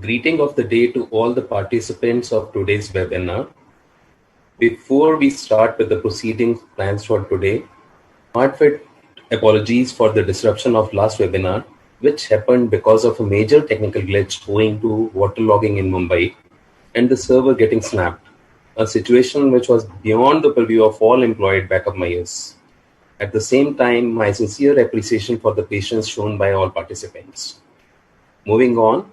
Greeting of the day to all the participants of today's webinar. Before we start with the proceedings plans for today, heartfelt apologies for the disruption of last webinar, which happened because of a major technical glitch owing to waterlogging in Mumbai and the server getting snapped, a situation which was beyond the purview of all employed backup miners. At the same time, my sincere appreciation for the patience shown by all participants. Moving on,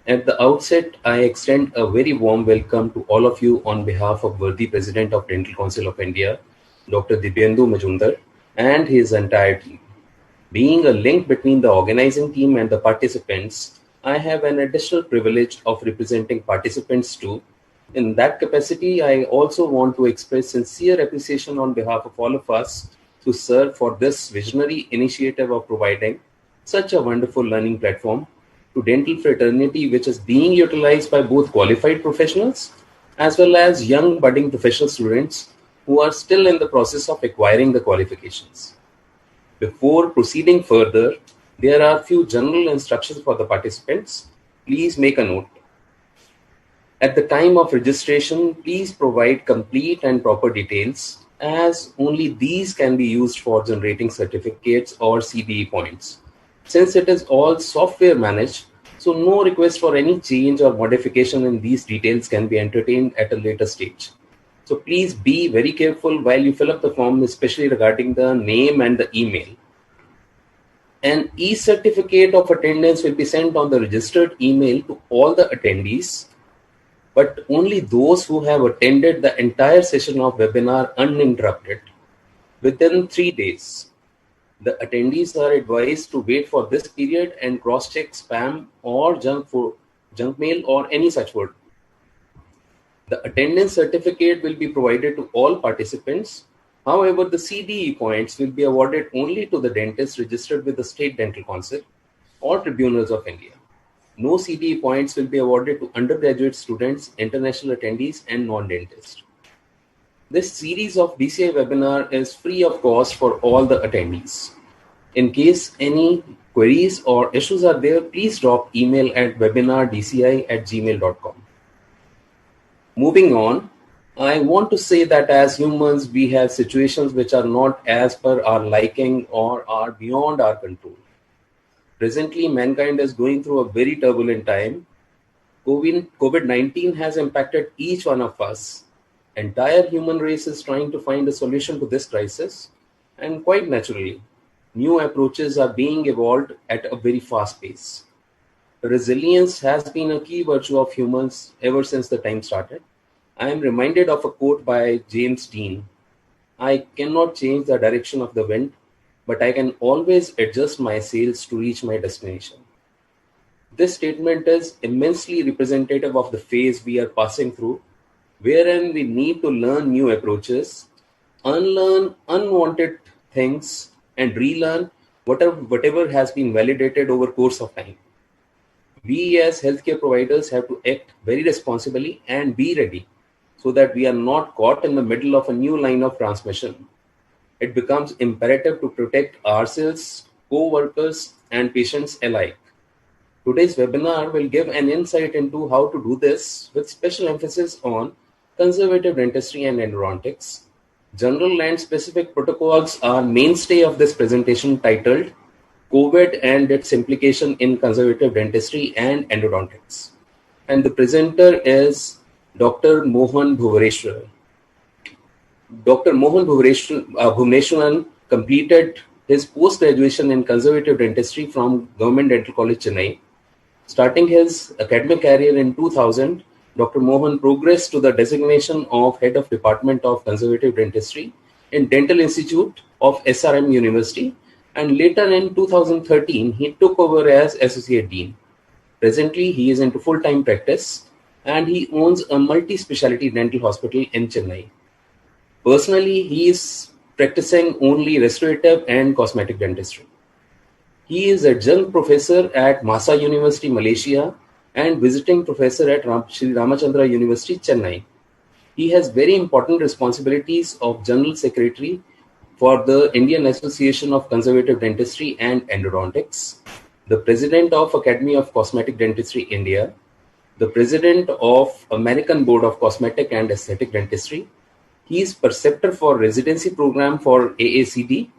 at the outset, I extend a very warm welcome to all of you on behalf of worthy President of Dental Council of India, Dr. Dibyendu Majumdar, and his entire team. Being a link between the organizing team and the participants, I have an additional privilege of representing participants too. In that capacity, I also want to express sincere appreciation on behalf of all of us to serve for this visionary initiative of providing such a wonderful learning platform to dental fraternity, which is being utilized by both qualified professionals as well as young budding professional students who are still in the process of acquiring the qualifications. Before proceeding further, there are a few general instructions for the participants. Please make a note. At the time of registration, please provide complete and proper details, as only these can be used for generating certificates or CBE points. Since it is all software managed, so no request for any change or modification in these details can be entertained at a later stage. So please be very careful while you fill up the form, especially regarding the name and the email. An e-certificate of attendance will be sent on the registered email to all the attendees, but only those who have attended the entire session of webinar uninterrupted within 3 days. The attendees are advised to wait for this period and cross-check spam or junk mail or any such word. The attendance certificate will be provided to all participants. However, the CDE points will be awarded only to the dentists registered with the State Dental Council or Tribunals of India. No CDE points will be awarded to undergraduate students, international attendees, and non-dentists. This series of DCI webinar is free of cost for all the attendees. In case any queries or issues are there, please drop email at webinardci@gmail.com. Moving on, I want to say that as humans, we have situations which are not as per our liking or are beyond our control. Presently, mankind is going through a very turbulent time. COVID-19 has impacted each one of us. Entire human race is trying to find a solution to this crisis, and quite naturally, new approaches are being evolved at a very fast pace. Resilience has been a key virtue of humans ever since the time started. I am reminded of a quote by James Dean. I cannot change the direction of the wind, but I can always adjust my sails to reach my destination. This statement is immensely representative of the phase we are passing through, wherein we need to learn new approaches, unlearn unwanted things, and relearn whatever has been validated over course of time. We as healthcare providers have to act very responsibly and be ready so that we are not caught in the middle of a new line of transmission. It becomes imperative to protect ourselves, co-workers, and patients alike. Today's webinar will give an insight into how to do this with special emphasis on conservative dentistry and endodontics. General and specific protocols are mainstay of this presentation titled COVID and its implication in conservative dentistry and endodontics. And the presenter is Dr. Mohan Bhuvaneshwaran. Dr. Mohan Bhuvaneshwaran completed his post-graduation in conservative dentistry from Government Dental College, Chennai. Starting his academic career in 2000, Dr. Mohan progressed to the designation of Head of Department of Conservative Dentistry in Dental Institute of SRM University, and later in 2013, he took over as Associate Dean. Presently, he is into full-time practice and he owns a multi-specialty dental hospital in Chennai. Personally, he is practicing only restorative and cosmetic dentistry. He is adjunct professor at Masa University, Malaysia, and visiting professor at Sri Ramachandra University, Chennai. He has very important responsibilities of General Secretary for the Indian Association of Conservative Dentistry and Endodontics, the President of Academy of Cosmetic Dentistry, India, the president of American Board of Cosmetic and Aesthetic Dentistry. He is preceptor for residency program for AACD,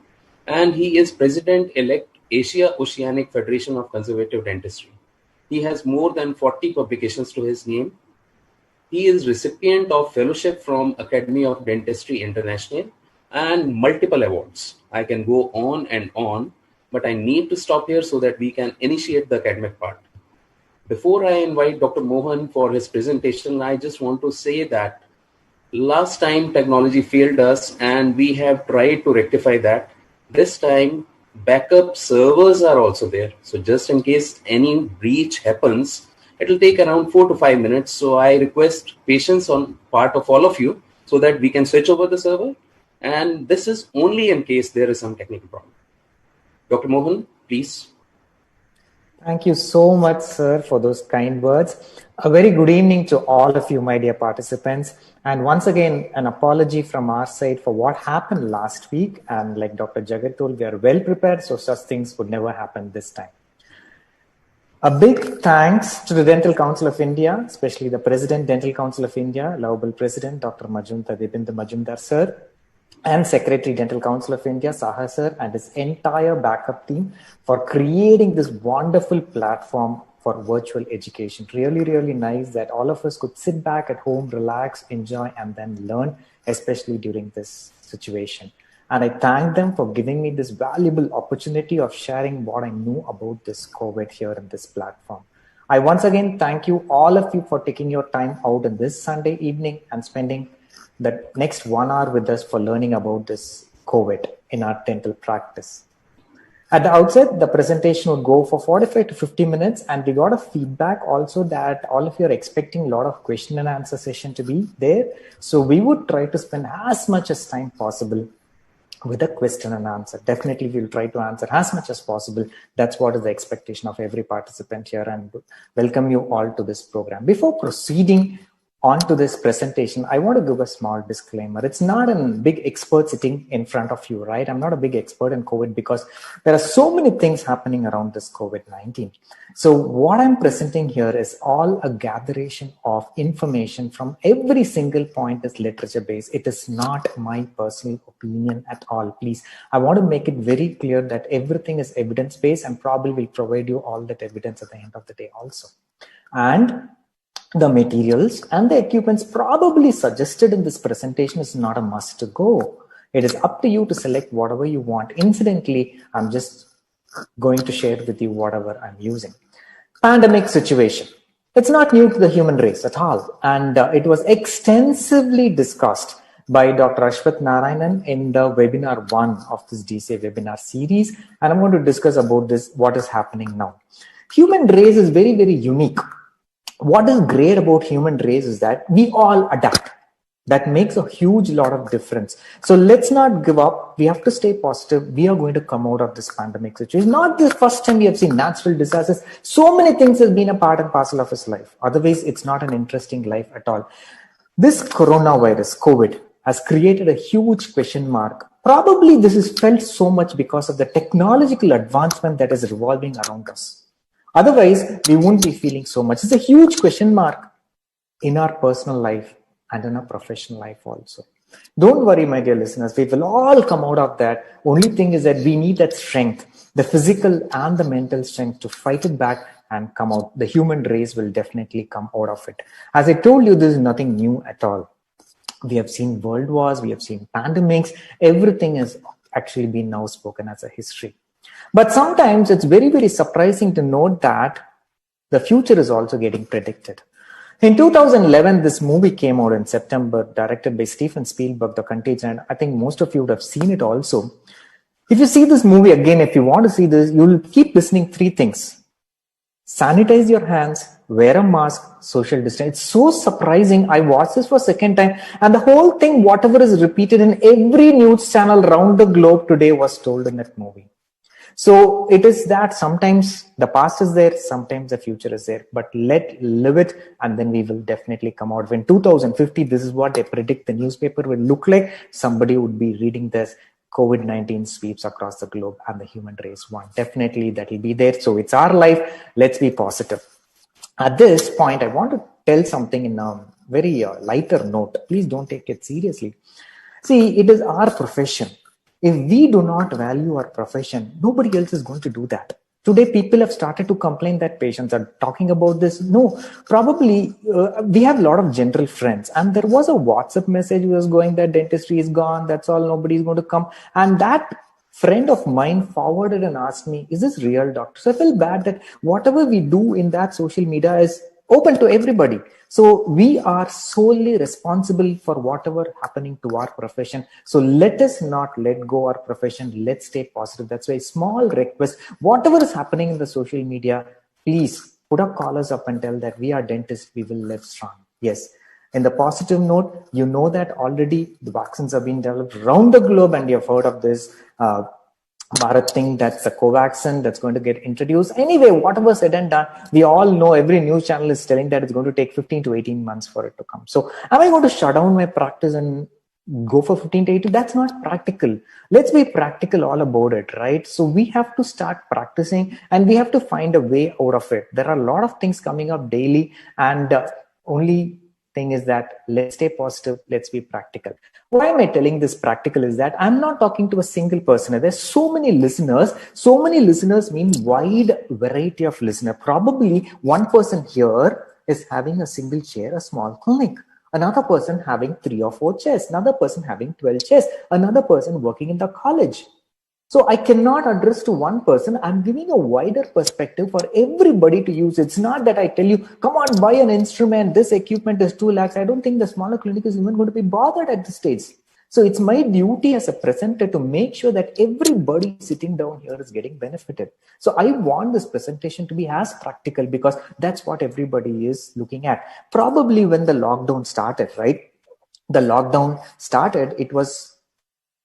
and he is president-elect Asia Oceanic Federation of Conservative Dentistry. He has more than 40 publications to his name. He is recipient of fellowship from Academy of Dentistry International and multiple awards. I can go on, but I need to stop here so that we can initiate the academic part. Before I invite Dr. Mohan for his presentation, I just want to say that last time technology failed us and we have tried to rectify that. This time backup servers are also there. So just in case any breach happens, it will take around 4 to 5 minutes. So I request patience on part of all of you so that we can switch over the server. And this is only in case there is some technical problem. Dr. Mohan, please. Thank you so much, sir, for those kind words. A very good evening to all of you, my dear participants. And once again, an apology from our side for what happened last week. And like Dr. Jagat told, we are well prepared, so such things would never happen this time. A big thanks to the Dental Council of India, especially the President, Dental Council of India, lovable President, Dr. Debendra Majumdar, sir, and Secretary, Dental Council of India, Saha sir, and his entire backup team for creating this wonderful platform for virtual education. Really, really nice that all of us could sit back at home, relax, enjoy, and then learn, especially during this situation. And I thank them for giving me this valuable opportunity of sharing what I know about this COVID here in this platform. I once again thank you, all of you, for taking your time out on this Sunday evening and spending the next 1 hour with us for learning about this COVID in our dental practice. At the outset, the presentation would go for 45 to 50 minutes, and we got a feedback also that all of you are expecting a lot of question and answer session to be there. So we would try to spend as much as time possible with a question and answer. Definitely we'll try to answer as much as possible. That's what is the expectation of every participant here, and welcome you all to this program. Before proceeding on to this presentation, I want to give a small disclaimer. It's not a big expert sitting in front of you, right? I'm not a big expert in COVID because there are so many things happening around this COVID-19. So what I'm presenting here is all a gatheration of information from every single point is literature based. It is not my personal opinion at all. Please, I want to make it very clear that everything is evidence based, and probably will provide you all that evidence at the end of the day also. And the materials and the equipments probably suggested in this presentation is not a must to go. It is up to you to select whatever you want. Incidentally, I'm just going to share with you whatever I'm using. Pandemic situation. It's not new to the human race at all. And it was extensively discussed by Dr. Ashwath Narayanan in the webinar 1 of this DCA webinar series. And I'm going to discuss about this, what is happening now. Human race is very, very unique. What is great about human race is that we all adapt. That makes a huge lot of difference. So let's not give up. We have to stay positive. We are going to come out of this pandemic situation. Not the first time we have seen natural disasters. So many things have been a part and parcel of his life. Otherwise, it's not an interesting life at all. This coronavirus, COVID, has created a huge question mark. Probably this is felt so much because of the technological advancement that is revolving around us. Otherwise, we won't be feeling so much. It's a huge question mark in our personal life and in our professional life also. Don't worry, my dear listeners. We will all come out of that. Only thing is that we need that strength, the physical and the mental strength to fight it back and come out. The human race will definitely come out of it. As I told you, this is nothing new at all. We have seen world wars. We have seen pandemics. Everything has actually been now spoken as a history. But sometimes it's very, very surprising to note that the future is also getting predicted. In 2011, this movie came out in September, directed by Steven Spielberg, The Contagion. I think most of you would have seen it also. If you see this movie again, if you want to see this, you'll keep listening 3 things. Sanitize your hands, wear a mask, social distance. It's so surprising. I watched this for a second time, and the whole thing, whatever is repeated in every news channel around the globe today, was told in that movie. So it is that sometimes the past is there, sometimes the future is there, but live it, and then we will definitely come out. When 2050, this is what they predict the newspaper will look like. Somebody would be reading this: COVID-19 sweeps across the globe and the human race won. Definitely that will be there. So it's our life. Let's be positive. At this point, I want to tell something in a very lighter note. Please don't take it seriously. See, it is our profession. If we do not value our profession, nobody else is going to do that. Today, people have started to complain that patients are talking about this. No, probably we have a lot of general friends, and there was a WhatsApp message was going that dentistry is gone. That's all. Nobody is going to come. And that friend of mine forwarded and asked me, "Is this real, doctor?" So I feel bad that whatever we do in that social media is open to everybody. So we are solely responsible for whatever happening to our profession. So let us not let go our profession. Let's stay positive. That's why small request, whatever is happening in the social media, please put our collars up and tell that we are dentists, we will live strong. Yes. In the positive note, you know that already the vaccines have been developed around the globe, and you've heard of this Bharat thing, that's the Covaxin that's going to get introduced. Anyway, whatever said and done, we all know every news channel is telling that it's going to take 15 to 18 months for it to come. So am I going to shut down my practice and go for 15 to 18? That's not practical. Let's be practical all about it, right? So we have to start practicing and we have to find a way out of it. There are a lot of things coming up daily, and only thing is that let's stay positive, let's be practical. Why am I telling this practical is that I'm not talking to a single person. There's so many listeners. So many listeners mean wide variety of listener. Probably one person here is having a single chair, a small clinic. Another person having 3 or 4 chairs. Another person having 12 chairs. Another person working in the college. So I cannot address to one person. I'm giving a wider perspective for everybody to use. It's not that I tell you, come on, buy an instrument. This equipment is 2 lakhs. I don't think the smaller clinic is even going to be bothered at this stage. So it's my duty as a presenter to make sure that everybody sitting down here is getting benefited. So I want this presentation to be as practical because that's what everybody is looking at. Probably when the lockdown started, right? The lockdown started,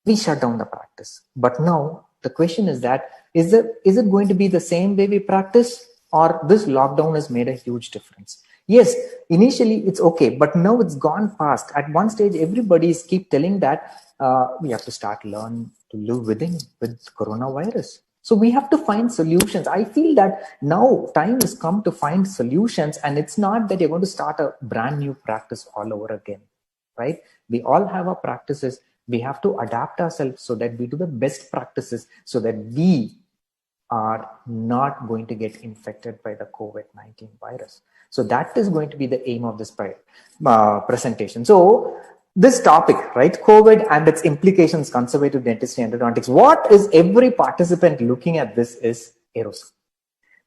we shut down the practice. But now the question is that, is it going to be the same way we practice, or this lockdown has made a huge difference? Yes, initially it's okay, but now it's gone past. At one stage, everybody keep telling that we have to start learn to live with coronavirus. So we have to find solutions. I feel that now time has come to find solutions, and it's not that you're going to start a brand new practice all over again, right? We all have our practices. We have to adapt ourselves so that we do the best practices so that we are not going to get infected by the COVID-19 virus. So that is going to be the aim of this presentation. So this topic, right, COVID and its implications, conservative dentistry and endodontics, what is every participant looking at this is aerosol.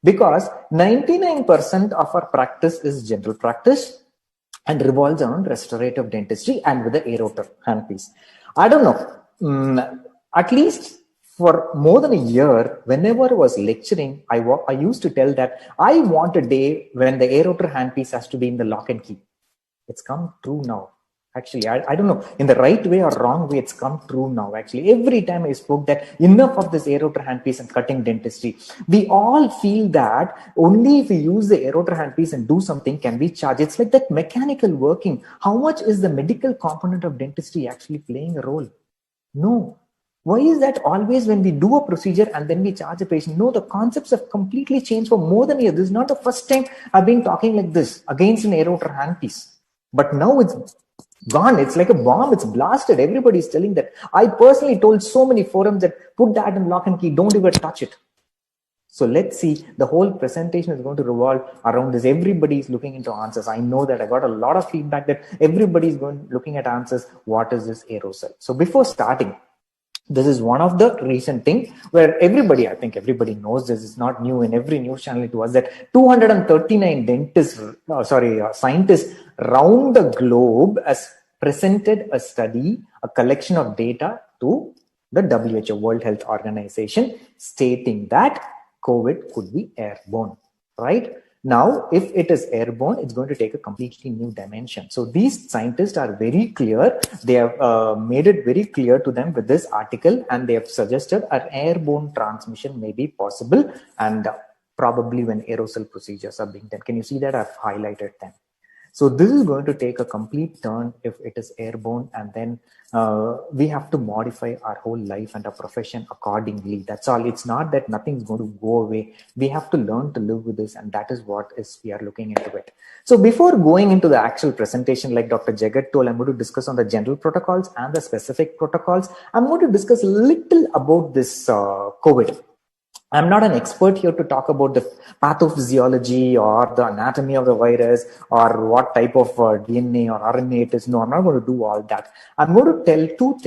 Because 99% of our practice is general practice and revolves around restorative dentistry and with the aerator handpiece. I don't know, at least for more than a year, whenever I was lecturing, I used to tell that I want a day when the aerator handpiece has to be in the lock and key. It's come true now. Actually, I don't know, in the right way or wrong way, it's come true now. Actually, every time I spoke that enough of this aerator handpiece and cutting dentistry, we all feel that only if we use the aerator handpiece and do something can we charge. It's like that mechanical working. How much is the medical component of dentistry actually playing a role? No. Why is that always when we do a procedure and then we charge a patient? No, the concepts have completely changed for more than a year. This is not the first time I've been talking like this against an aerator handpiece. But now it's gone. It's like a bomb. It's blasted. Everybody's telling that. I personally told so many forums that put that in lock and key. Don't even touch it. So let's see. The whole presentation is going to revolve around this. Everybody's looking into answers. I know that I got a lot of feedback that everybody's looking at answers. What is this aerosol? So before starting, this is one of the recent thing where I think everybody knows this. Is not new. In every news channel it was that 239 scientists around the globe has presented a study, a collection of data to the WHO, World Health Organization, stating that COVID could be airborne, right? Now, if it is airborne, it's going to take a completely new dimension. So these scientists are very clear. They have made it very clear to them with this article, and they have suggested an airborne transmission may be possible, and probably when aerosol procedures are being done. Can you see that? I've highlighted them. So this is going to take a complete turn if it is airborne, and then we have to modify our whole life and our profession accordingly. That's all. It's not that nothing's going to go away. We have to learn to live with this, and that is what is we are looking into it. So before going into the actual presentation, like Dr. Jagat told, I'm going to discuss on the general protocols and the specific protocols. I'm going to discuss a little about this COVID. I'm not an expert here to talk about the pathophysiology or the anatomy of the virus or what type of DNA or RNA it is. No, I'm not going to do all that. I'm going to tell two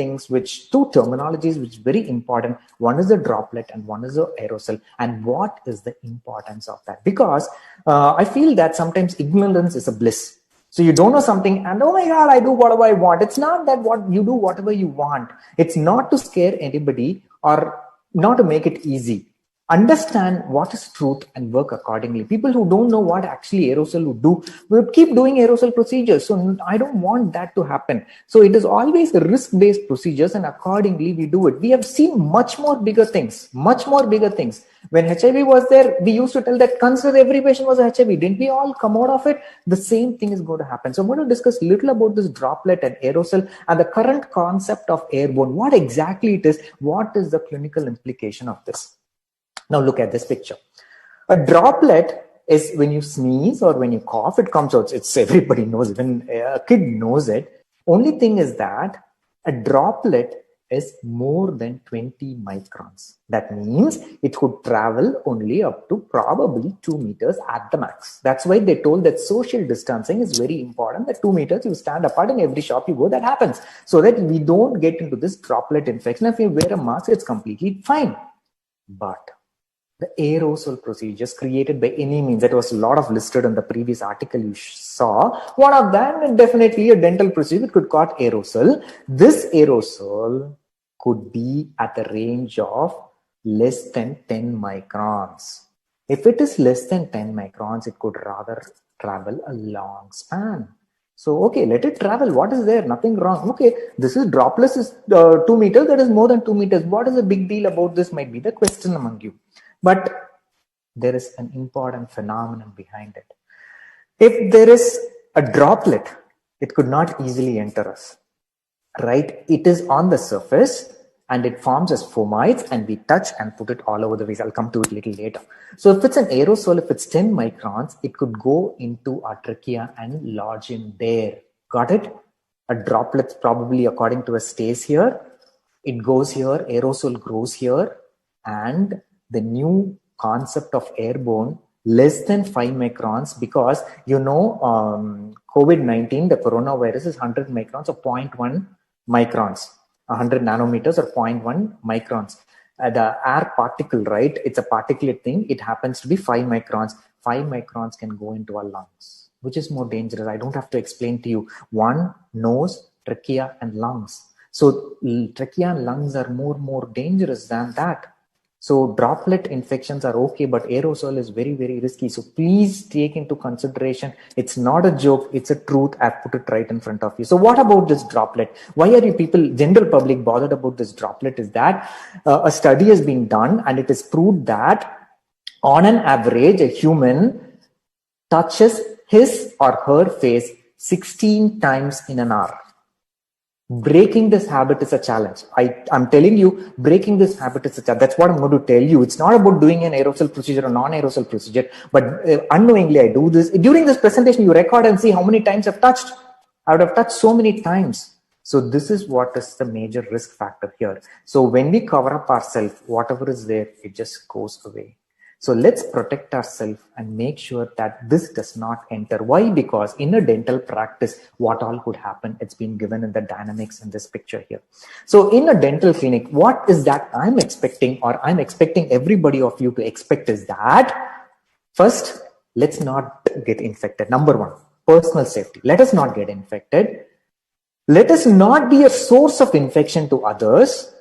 terminologies which are very important. One is the droplet and one is the aerosol, and what is the importance of that. Because I feel that sometimes ignorance is a bliss. So you don't know something and, oh my God, I do whatever I want. It's not that what you do whatever you want. It's not to scare anybody or not to make it easy. Understand what is truth and work accordingly. People who don't know what actually aerosol would do will keep doing aerosol procedures. So I don't want that to happen. So it is always risk-based procedures, and accordingly we do it. We have seen much more bigger things. When HIV was there, we used to tell that consider every patient was HIV. Didn't we all come out of it? The same thing is going to happen. So I'm going to discuss a little about this droplet and aerosol and the current concept of airborne. What exactly it is? What is the clinical implication of this? Now look at this picture. A droplet is when you sneeze or when you cough, it comes out. It's everybody knows it. When a kid knows it. Only thing is that a droplet is more than 20 microns. That means it could travel only up to probably 2 meters at the max. That's why they told that social distancing is very important. That 2 meters, you stand apart in every shop you go, that happens. So that we don't get into this droplet infection. If you wear a mask, it's completely fine. But the aerosol procedures created by any means, that was a lot of listed in the previous article you saw. One of them, definitely a dental procedure, it could cause aerosol. This aerosol could be at the range of less than 10 microns. If it is less than 10 microns, it could rather travel a long span. So, okay, let it travel. What is there? Nothing wrong. Okay, this is droplets is 2 meters. That is more than 2 meters. What is the big deal about this might be the question among you. But there is an important phenomenon behind it. If there is a droplet, it could not easily enter us, right? It is on the surface and it forms as fomites, and we touch and put it all over the face. I'll come to it a little later. So if it's an aerosol, if it's 10 microns, it could go into our trachea and lodge in there. Got it? A droplet probably according to a stays here. It goes here, aerosol grows here, and the new concept of airborne less than 5 microns, because COVID-19, the coronavirus is 100 microns or 0.1 microns, 100 nanometers or 0.1 microns. The air particle, right? It's a particulate thing. It happens to be 5 microns. 5 microns can go into our lungs. Which is more dangerous? I don't have to explain to you. One, nose, trachea, and lungs. So trachea and lungs are more dangerous than that. So droplet infections are okay, but aerosol is very, very risky. So please take into consideration. It's not a joke. It's a truth. I've put it right in front of you. So what about this droplet? Why are you people, general public, bothered about this droplet? Is that a study has been done, and it is proved that on an average, a human touches his or her face 16 times in an hour. Breaking this habit is a challenge. I'm telling you, breaking this habit is a challenge. That's what I'm going to tell you. It's not about doing an aerosol procedure or non-aerosol procedure, but unknowingly I do this. During this presentation, you record and see how many times I've touched. I would have touched so many times. So this is what is the major risk factor here. So when we cover up ourselves, whatever is there, it just goes away. So let's protect ourselves and make sure that this does not enter. Why? Because in a dental practice, what all could happen, it's been given in the dynamics in this picture here. So in a dental clinic, what is that I'm expecting, or I'm expecting everybody of you to expect, is that first, let's not get infected. Number one, personal safety. Let us not get infected. Let us not be a source of infection to others,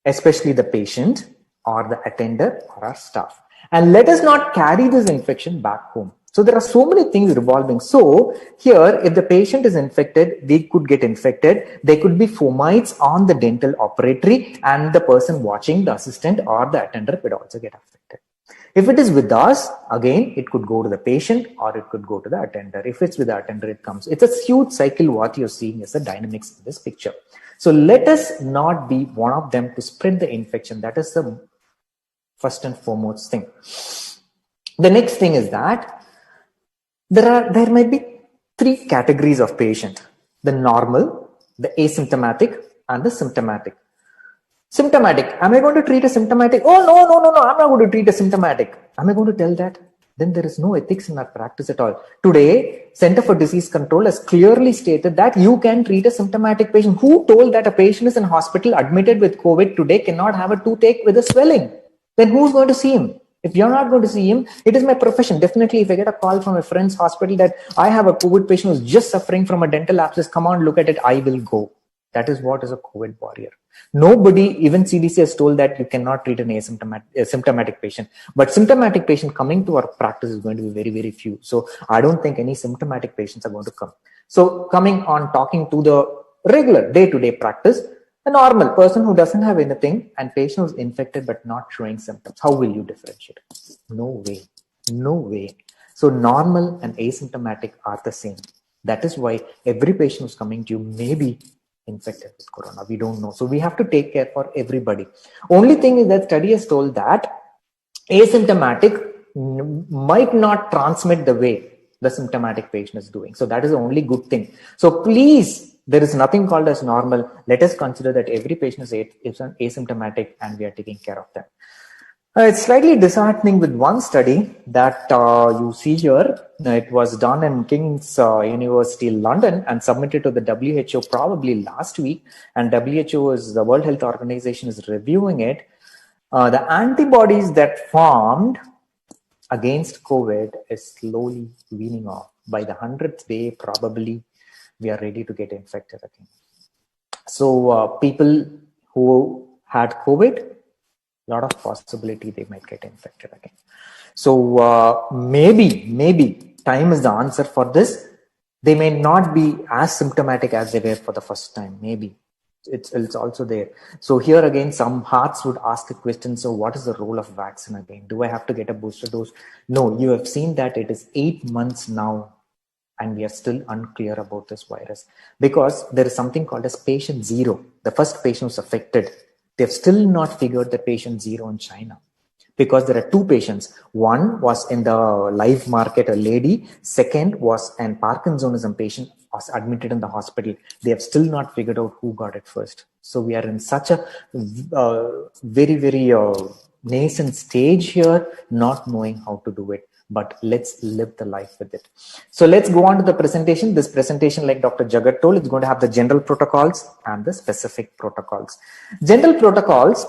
especially the patient or the attender or our staff. And let us not carry this infection back home. So there are so many things revolving. So here, if the patient is infected, they could get infected. There could be fomites on the dental operatory, and the person watching, the assistant or the attender, could also get affected. If it is with us, again, it could go to the patient or it could go to the attender. If it's with the attender, it comes. It's a huge cycle. What you're seeing is the dynamics in this picture. So let us not be one of them to spread the infection. That is the first and foremost thing. The next thing is that there might be 3 categories of patient: the normal, the asymptomatic, and the symptomatic. Symptomatic. Am I going to treat a symptomatic? Oh, no, I'm not going to treat a symptomatic. Am I going to tell that? Then there is no ethics in our practice at all. Today, Center for Disease Control has clearly stated that you can treat a symptomatic patient. Who told that a patient is in hospital admitted with COVID today cannot have a toothache with a swelling? Then who's going to see him? If you're not going to see him, it is my profession. Definitely, if I get a call from a friend's hospital that I have a COVID patient who's just suffering from a dental abscess, come on, look at it, I will go. That is what is a COVID warrior. Nobody, even CDC has told that you cannot treat an symptomatic patient. But symptomatic patient coming to our practice is going to be very, very few. So I don't think any symptomatic patients are going to come. So coming on talking to the regular day-to-day practice, a normal person who doesn't have anything and patient who's infected but not showing symptoms, how will you differentiate? No way. No way. So normal and asymptomatic are the same. That is why every patient who's coming to you may be infected with corona. We don't know. So we have to take care for everybody. Only thing is that study has told that asymptomatic might not transmit the way the symptomatic patient is doing. So that is the only good thing. So please, there is nothing called as normal. Let us consider that every patient is asymptomatic and we are taking care of them. It's slightly disheartening with one study that you see here. It was done in King's University London and submitted to the WHO probably last week. And WHO is the World Health Organization is reviewing it. The antibodies that formed against COVID is slowly weaning off. By the 100th day, probably we are ready to get infected again. So people who had COVID, lot of possibility they might get infected again. So maybe time is the answer for this. They may not be as symptomatic as they were for the first time. Maybe it's also there. So here again, some hearts would ask a question. So what is the role of vaccine again? Do I have to get a booster dose? No, you have seen that it is 8 months now and we are still unclear about this virus because there is something called as patient zero. The first patient was affected. They've still not figured the patient zero in China because there are 2 patients. One was in the live market, a lady. Second was an Parkinsonism patient was admitted in the hospital. They have still not figured out who got it first. So we are in such a very, very nascent stage here, not knowing how to do it. But let's live the life with it. So let's go on to the presentation. This presentation, like Dr. Jagat told, it's going to have the general protocols and the specific protocols. General protocols,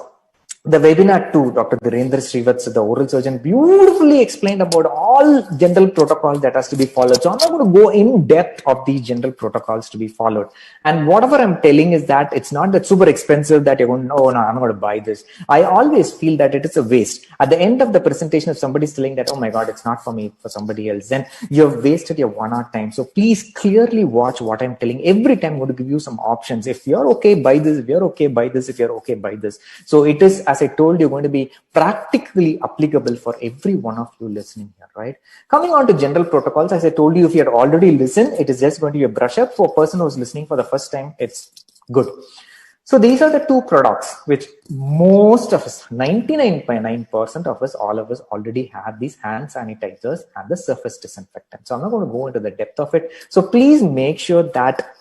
the webinar 2, Dr. Dhirendra Srivatsa, the oral surgeon, beautifully explained about all general protocols that has to be followed. So I'm not going to go in depth of these general protocols to be followed. And whatever I'm telling is that it's not that super expensive that you're going, oh no, I'm not going to buy this. I always feel that it is a waste. At the end of the presentation, if somebody's telling that, oh my God, it's not for me, for somebody else, then you've wasted your 1 hour time. So please clearly watch what I'm telling. Every time I'm going to give you some options. If you're okay, buy this. If you're okay, buy this. If you're okay, buy this. So it is, as I told you, going to be practically applicable for every one of you listening here, right? Coming on to general protocols, as I told you, if you had already listened, it is just going to be a brush up. For a person who's listening for the first time, it's good. So these are the 2 products which most of us, 99.9% of us, all of us already have, these hand sanitizers and the surface disinfectant. So I'm not going to go into the depth of it. So please make sure that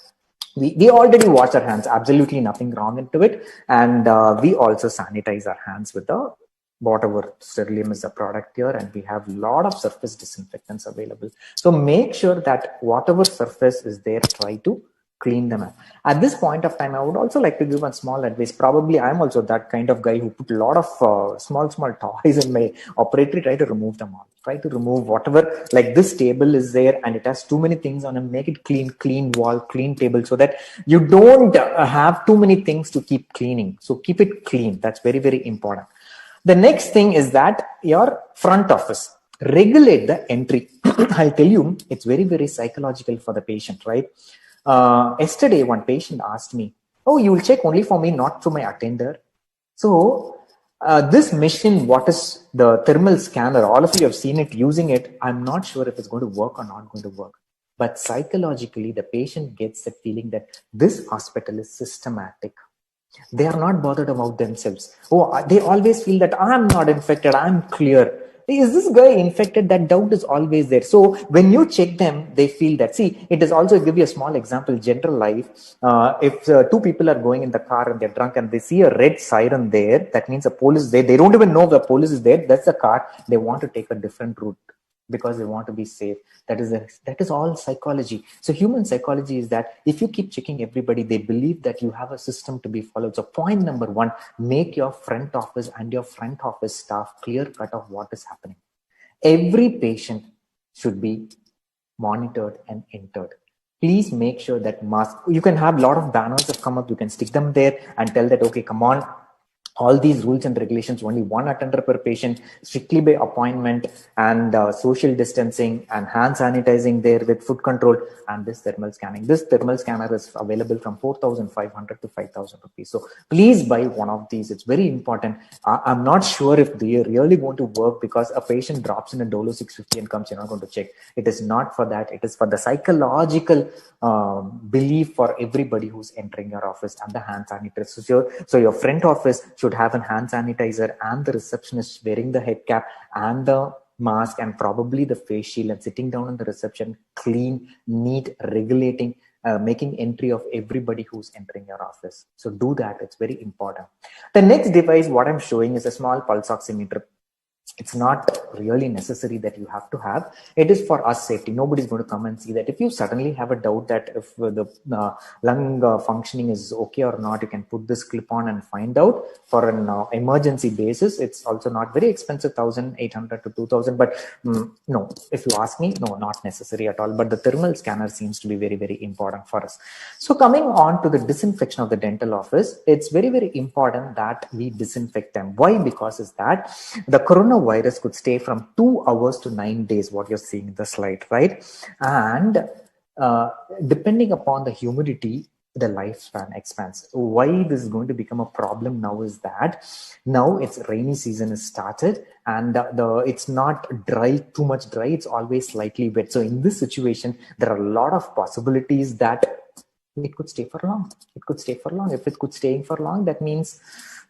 we already wash our hands, absolutely nothing wrong into it. And we also sanitize our hands with the whatever Sterilium is the product here, and we have a lot of surface disinfectants available. So make sure that whatever surface is there, try to clean them up. At this point of time, I would also like to give one small advice. Probably I'm also that kind of guy who put a lot of small toys in my operator. Try to remove them all. Try to remove whatever, like this table is there and it has too many things on it. Make it clean wall, clean table, so that you don't have too many things to keep cleaning. So keep it clean. That's very, very important. The next thing is that your front office, regulate the entry. I'll tell you, it's very, very psychological for the patient, right? Yesterday, one patient asked me, oh, you will check only for me, not for my attender. So This machine, what is the thermal scanner? All of you have seen it, using it. I'm not sure if it's going to work or not going to work. But psychologically, the patient gets the feeling that this hospital is systematic. They are not bothered about themselves. Oh, they always feel that I'm not infected, I'm clear. Is this guy infected? That doubt is always there. So when you check them, they feel that. See, it is also, give you a small example, general life. If two people are going in the car and they're drunk and they see a red siren there, that means a police is there. They don't even know the police is there. That's the car. They want to take a different route because they want to be safe. That is all psychology. So human psychology is that if you keep checking everybody, they believe that you have a system to be followed. So point number one, make your front office and your front office staff clear cut of what is happening. Every patient should be monitored and entered. Please make sure that mask, you can have a lot of banners that come up, you can stick them there and tell that, okay, come on, all these rules and regulations, only one attender per patient, strictly by appointment, and social distancing and hand sanitizing there with foot control, and this thermal scanning. This thermal scanner is available from 4,500 to 5,000 rupees. So please buy one of these. It's very important. I'm not sure if they are really going to work, because a patient drops in a Dolo 650 and comes, you're not going to check. It is not for that. It is for the psychological belief for everybody who's entering your office, and the hand sanitizer. So your front office should have a hand sanitizer, and the receptionist wearing the head cap and the mask and probably the face shield, and sitting down in the reception, clean, neat, regulating, making entry of everybody who's entering your office. So do that. It's very important. The next device, what I'm showing, is a small pulse oximeter. It's not really necessary that you have to have. It is for us safety. Nobody's going to come and see that. If you suddenly have a doubt that if the lung functioning is okay or not, you can put this clip on and find out for an emergency basis. It's also not very expensive, 1,800 to 2,000. But no, if you ask me, no, not necessary at all. But the thermal scanner seems to be very, very important for us. So coming on to the disinfection of the dental office, it's very, very important that we disinfect them. Why? Because is that the coronavirus could stay from 2 hours to 9 days, what you're seeing in the slide, right? And depending upon the humidity, the lifespan expands. Why this is going to become a problem now is that now it's rainy season has started, and it's not dry, too much dry, it's always slightly wet. So in this situation, there are a lot of possibilities that it could stay for long. It could stay for long. If it could stay for long, that means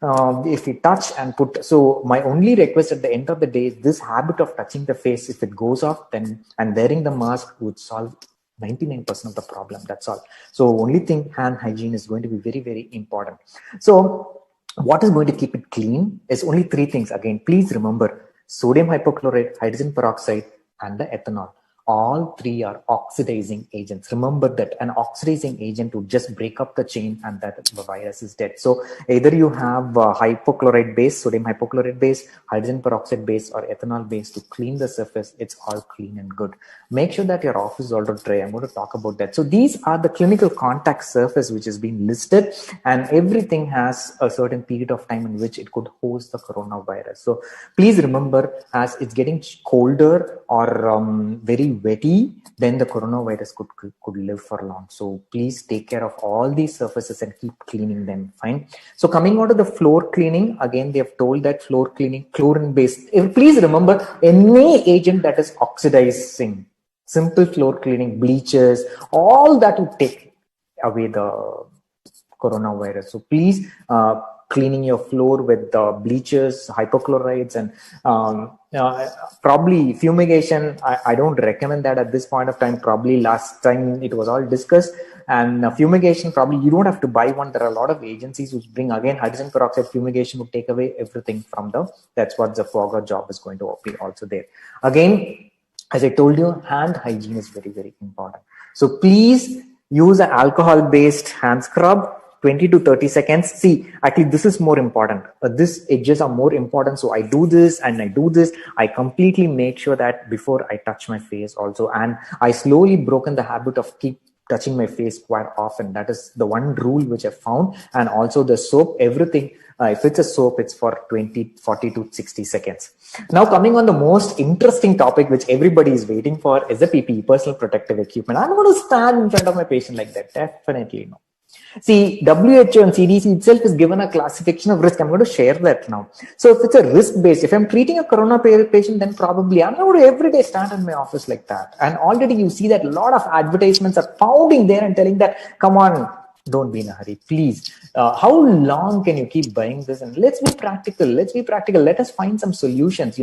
if we touch and put. So my only request at the end of the day is this habit of touching the face, if it goes off, then and wearing the mask would solve 99% of the problem. That's all. So only thing, hand hygiene is going to be very, very important. So what is going to keep it clean is only three things. Again, please remember: sodium hypochlorite, hydrogen peroxide, and the ethanol. All three are oxidizing agents. Remember that an oxidizing agent would just break up the chain and that the virus is dead. So either you have hypochlorite base, sodium hypochlorite base, hydrogen peroxide base, or ethanol base to clean the surface. It's all clean and good. Make sure that your office is also dry. I'm going to talk about that. So these are the clinical contact surface which has been listed, and everything has a certain period of time in which it could host the coronavirus. So please remember, as it's getting colder or very wetty, then the coronavirus could live for long. So please take care of all these surfaces and keep cleaning them. Fine. So coming on to the floor cleaning, again they have told that floor cleaning, chlorine based. Please remember, any agent that is oxidizing, simple floor cleaning, bleachers, all that will take away the coronavirus. So please cleaning your floor with bleachers, hypochlorites, and probably fumigation. I don't recommend that at this point of time. Probably last time it was all discussed. And fumigation, probably you don't have to buy one. There are a lot of agencies which bring, again, hydrogen peroxide fumigation would take away everything from that's what the Fogger job is going to be also there. Again, as I told you, hand hygiene is very, very important. So please use an alcohol-based hand scrub, 20 to 30 seconds. See, actually, this is more important. These edges are more important. So I do this and I do this. I completely make sure that before I touch my face also. And I slowly broken the habit of keep touching my face quite often. That is the one rule which I found. And also the soap, everything. If it's a soap, it's for 40 to 60 seconds. Now coming on the most interesting topic, which everybody is waiting for, is the PPE, personal protective equipment. I'm going to stand in front of my patient like that. Definitely no. See, WHO and CDC itself is given a classification of risk. I'm going to share that now. So if it's a risk-based, if I'm treating a corona patient, then probably I'm not going to every day stand in my office like that. And already you see that a lot of advertisements are pounding there and telling that, come on, don't be in a hurry, please. How long can you keep buying this? And let's be practical. Let's be practical. Let us find some solutions.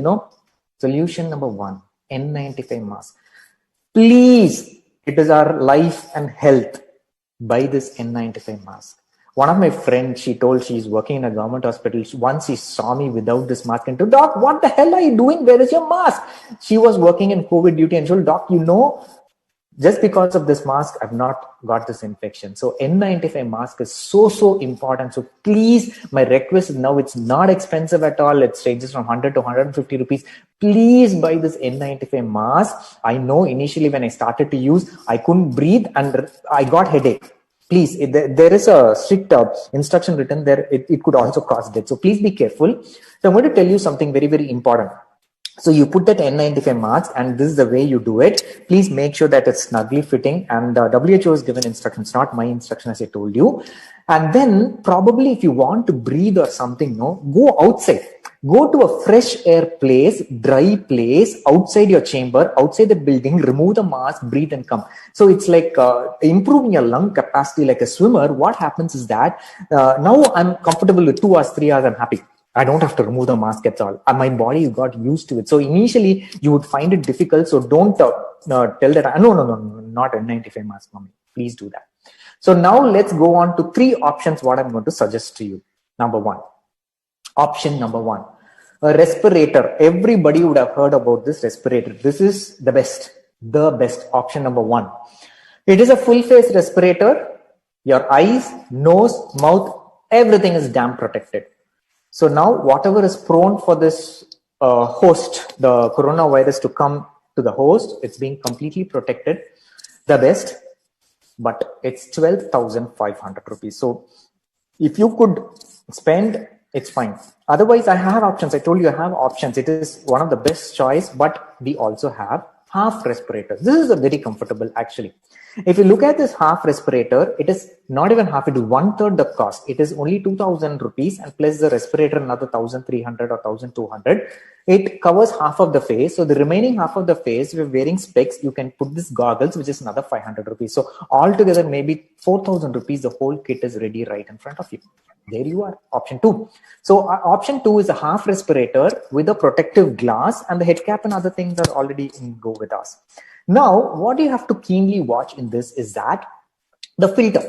Solution number one, N95 mask. Please, it is our life and health. Buy this N95 mask. One of my friends, she told she's working in a government hospital. Once she saw me without this mask and told, Doc, what the hell are you doing? Where is your mask? She was working in COVID duty and she told, Doc, just because of this mask, I've not got this infection. So N95 mask is so important. So please, my request is now, it's not expensive at all. It ranges from 100 to 150 rupees. Please buy this N95 mask. I know initially when I started to use, I couldn't breathe and I got headache. Please, there is a strict instruction written there. It could also cause death. So please be careful. So I'm going to tell you something very, very important. So you put that N95 mask and this is the way you do it. Please make sure that it's snugly fitting, and WHO has given instructions, not my instruction as I told you. And then probably if you want to breathe or something, go outside. Go to a fresh air place, dry place, outside your chamber, outside the building, remove the mask, breathe and come. So it's like improving your lung capacity like a swimmer. What happens is that now I'm comfortable with 2 hours, 3 hours, I'm happy. I don't have to remove the mask at all. My body got used to it. So initially you would find it difficult. So don't tell that, no, not N95 mask, mommy. Please do that. So now let's go on to 3 options, what I'm going to suggest to you. Option number one, a respirator. Everybody would have heard about this respirator. This is the best option number one. It is a full face respirator. Your eyes, nose, mouth, everything is damn protected. So now whatever is prone for this host, the coronavirus to come to the host, it's being completely protected. The best, but it's 12,500 rupees. So if you could spend, it's fine. Otherwise, I have options. I told you I have options. It is one of the best choice, but we also have half respirator. This is a very comfortable actually. If you look at this half respirator, it is not even half, it is 1/3 the cost. It is only 2,000 rupees and plus the respirator another 1,300 or 1,200. It covers half of the face. So the remaining half of the face, if you're wearing specs, you can put this goggles, which is another 500 rupees. So altogether, maybe 4,000 rupees, the whole kit is ready right in front of you. There you are, option 2. So option 2 is a half respirator with a protective glass, and the head cap and other things are already in go with us. Now, what you have to keenly watch in this is that the filter.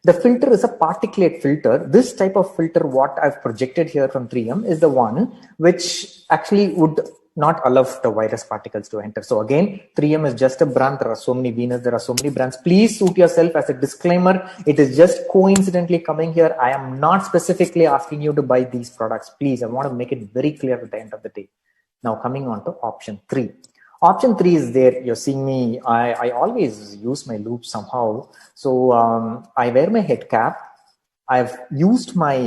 The filter is a particulate filter. This type of filter, what I've projected here from 3M, is the one which actually would not allow the virus particles to enter. So again, 3M is just a brand. There are so many Venus, there are so many brands. Please suit yourself. As a disclaimer, it is just coincidentally coming here. I am not specifically asking you to buy these products. Please, I want to make it very clear at the end of the day. Now coming on to option 3. Option 3 is there. You're seeing me. I always use my loop somehow. So I wear my head cap. I've used my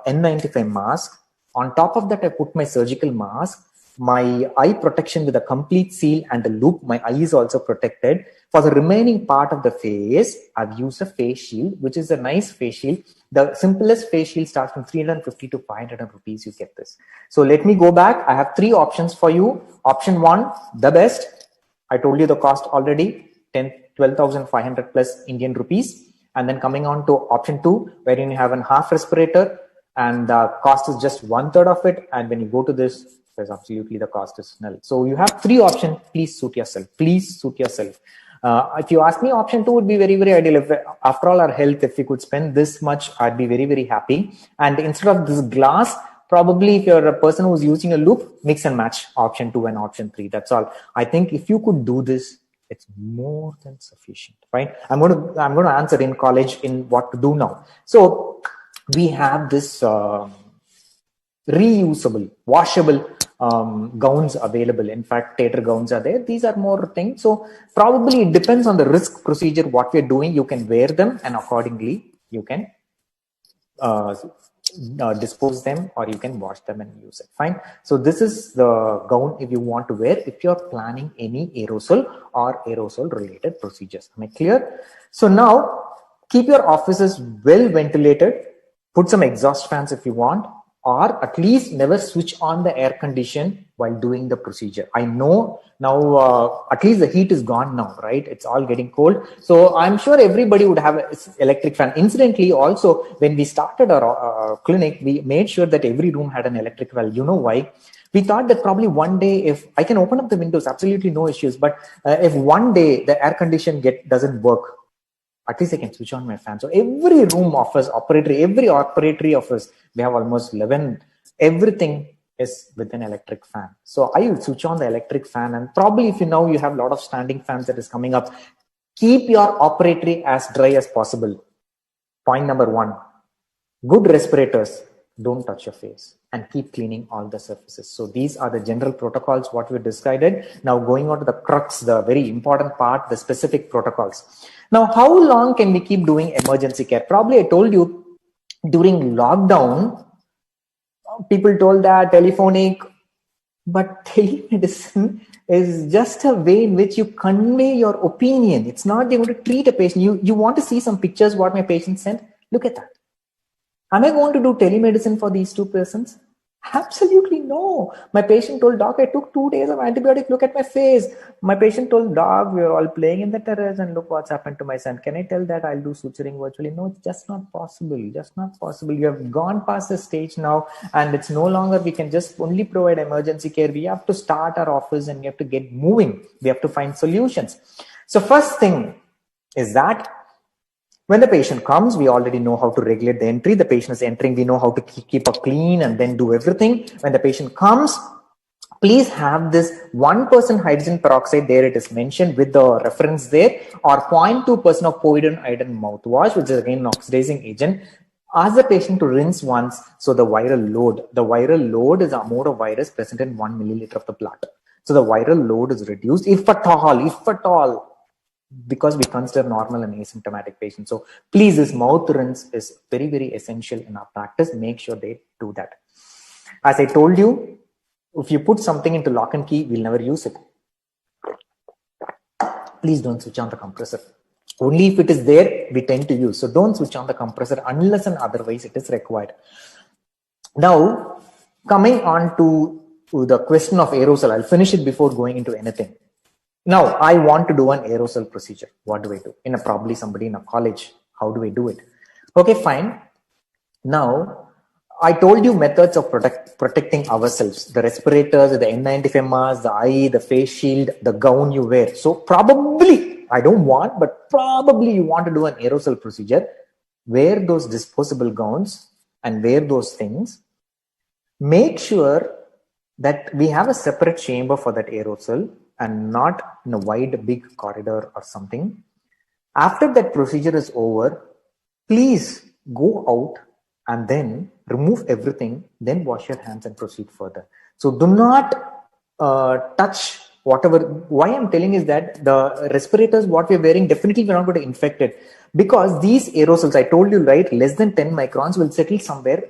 N95 mask. On top of that, I put my surgical mask, my eye protection with a complete seal and a loop. My eye is also protected. For the remaining part of the face, I've used a face shield, which is a nice face shield. The simplest face shield starts from 350 to 500 rupees. You get this. So let me go back. I have 3 options for you. Option 1, the best. I told you the cost already, 12,500 plus Indian rupees. And then coming on to option 2, wherein you have a half respirator and the cost is just 1/3 of it. And when you go to this, there's absolutely the cost is null. So you have 3 options. Please suit yourself. Please suit yourself. If you ask me, option 2 would be very, very ideal. If, after all, our health, if we could spend this much, I'd be very, very happy. And instead of this glass, probably if you're a person who's using a loop, mix and match option 2 and option 3. That's all. I think if you could do this, it's more than sufficient, right? I'm going to answer in college in what to do now. So we have this reusable, washable gowns available. In fact, tater gowns are there. These are more things. So probably it depends on the risk procedure, what we're doing. You can wear them and accordingly you can dispose them or you can wash them and use it. Fine. So this is the gown if you want to wear if you're planning any aerosol or aerosol related procedures. Am I clear? So now Keep your offices well ventilated. Put some exhaust fans if you want, or at least never switch on the air condition while doing the procedure. I know now at least the heat is gone now, right? It's all getting cold. So I'm sure everybody would have an electric fan. Incidentally, also, when we started our clinic, we made sure that every room had an electric valve. You know why? We thought that probably one day, if I can open up the windows, absolutely no issues. But if one day the air condition doesn't work, at least I can switch on my fan. So every room offers every operatory office, we have almost 11, everything is with an electric fan. So I will switch on the electric fan, and probably if you know you have a lot of standing fans that is coming up, keep your operatory as dry as possible. Point number 1, good respirators, don't touch your face, and keep cleaning all the surfaces. So these are the general protocols what we decided. Now going on to the crux, the very important part, the specific protocols. Now, how long can we keep doing emergency care? Probably I told you during lockdown, people told that telephonic, but telemedicine is just a way in which you convey your opinion. It's not you're going to treat a patient. You want to see some pictures what my patient sent? Look at that. Am I going to do telemedicine for these 2 persons? Absolutely no. My patient told, doc, I took 2 days of antibiotic. Look at my face. My patient told, doc, we're all playing in the terrace and look what's happened to my son. Can I tell that I'll do suturing virtually? No, it's just not possible. Just not possible. You have gone past the stage now, and it's no longer we can just only provide emergency care. We have to start our office and we have to get moving. We have to find solutions. So first thing is that when the patient comes, we already know how to regulate the entry. The patient is entering, we know how to keep a clean and then do everything. When the patient comes, please have this 1% hydrogen peroxide, there it is mentioned with the reference there, or 0.2% of povidone iodine mouthwash, which is again an oxidizing agent. Ask the patient to rinse once. So the viral load is a amount of virus present in 1 milliliter of the blood. So the viral load is reduced, if at all, because we consider normal and asymptomatic patients. So please, this mouth rinse is very, very essential in our practice. Make sure they do that. As I told you, if you put something into lock and key, we'll never use it. Please don't switch on the compressor. Only if it is there, we tend to use. So don't switch on the compressor unless and otherwise it is required. Now, coming on to the question of aerosol, I'll finish it before going into anything. Now, I want to do an aerosol procedure. What do I do? Probably somebody in a college. How do I do it? Okay, fine. Now, I told you methods of protecting ourselves. The respirators, the N95 mask, the eye, the face shield, the gown you wear. So probably, I don't want, but probably you want to do an aerosol procedure. Wear those disposable gowns and wear those things. Make sure that we have a separate chamber for that aerosol, and not in a wide, big corridor or something. After that procedure is over, please go out and then remove everything, then wash your hands and proceed further. So do not touch whatever. Why I'm telling is that the respirators, what we're wearing, definitely we're not going to infect it. Because these aerosols, I told you, right, less than 10 microns will settle somewhere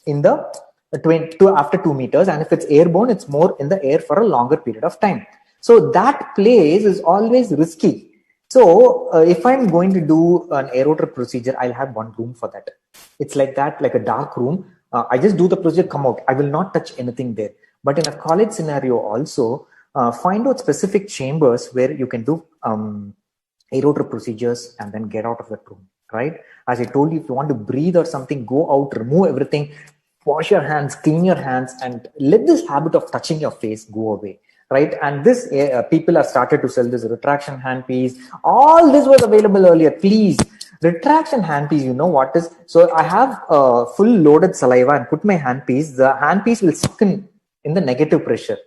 in the after 2 meters. And if it's airborne, it's more in the air for a longer period of time. So that place is always risky. So if I'm going to do an aerator procedure, I'll have one room for that. It's like that, like a dark room. I just do the procedure, come out. I will not touch anything there. But in a college scenario also, find out specific chambers where you can do aerator procedures and then get out of that room, right? As I told you, if you want to breathe or something, go out, remove everything, wash your hands, clean your hands, and let this habit of touching your face go away. Right, and this people have started to sell this retraction handpiece. All this was available earlier. Please, retraction handpiece. You know what is? So I have full loaded saliva and put my handpiece. The handpiece will suck in the negative pressure.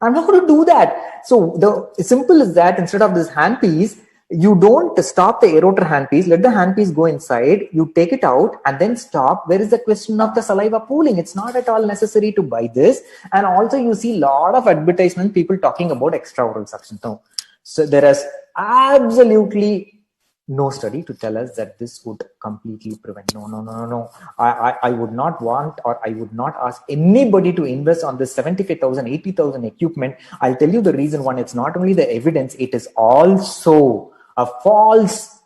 I'm not going to do that. So the simple is that instead of this handpiece, you don't stop the aerator handpiece. Let the handpiece go inside. You take it out and then stop. Where is the question of the saliva pooling? It's not at all necessary to buy this. And also you see a lot of advertisement, people talking about extraoral suction. No. So there is absolutely no study to tell us that this would completely prevent. No. I would not want, or I would not ask anybody to invest on this 75,000, 80,000 equipment. I'll tell you the reason. One, it's not only the evidence, it is also a false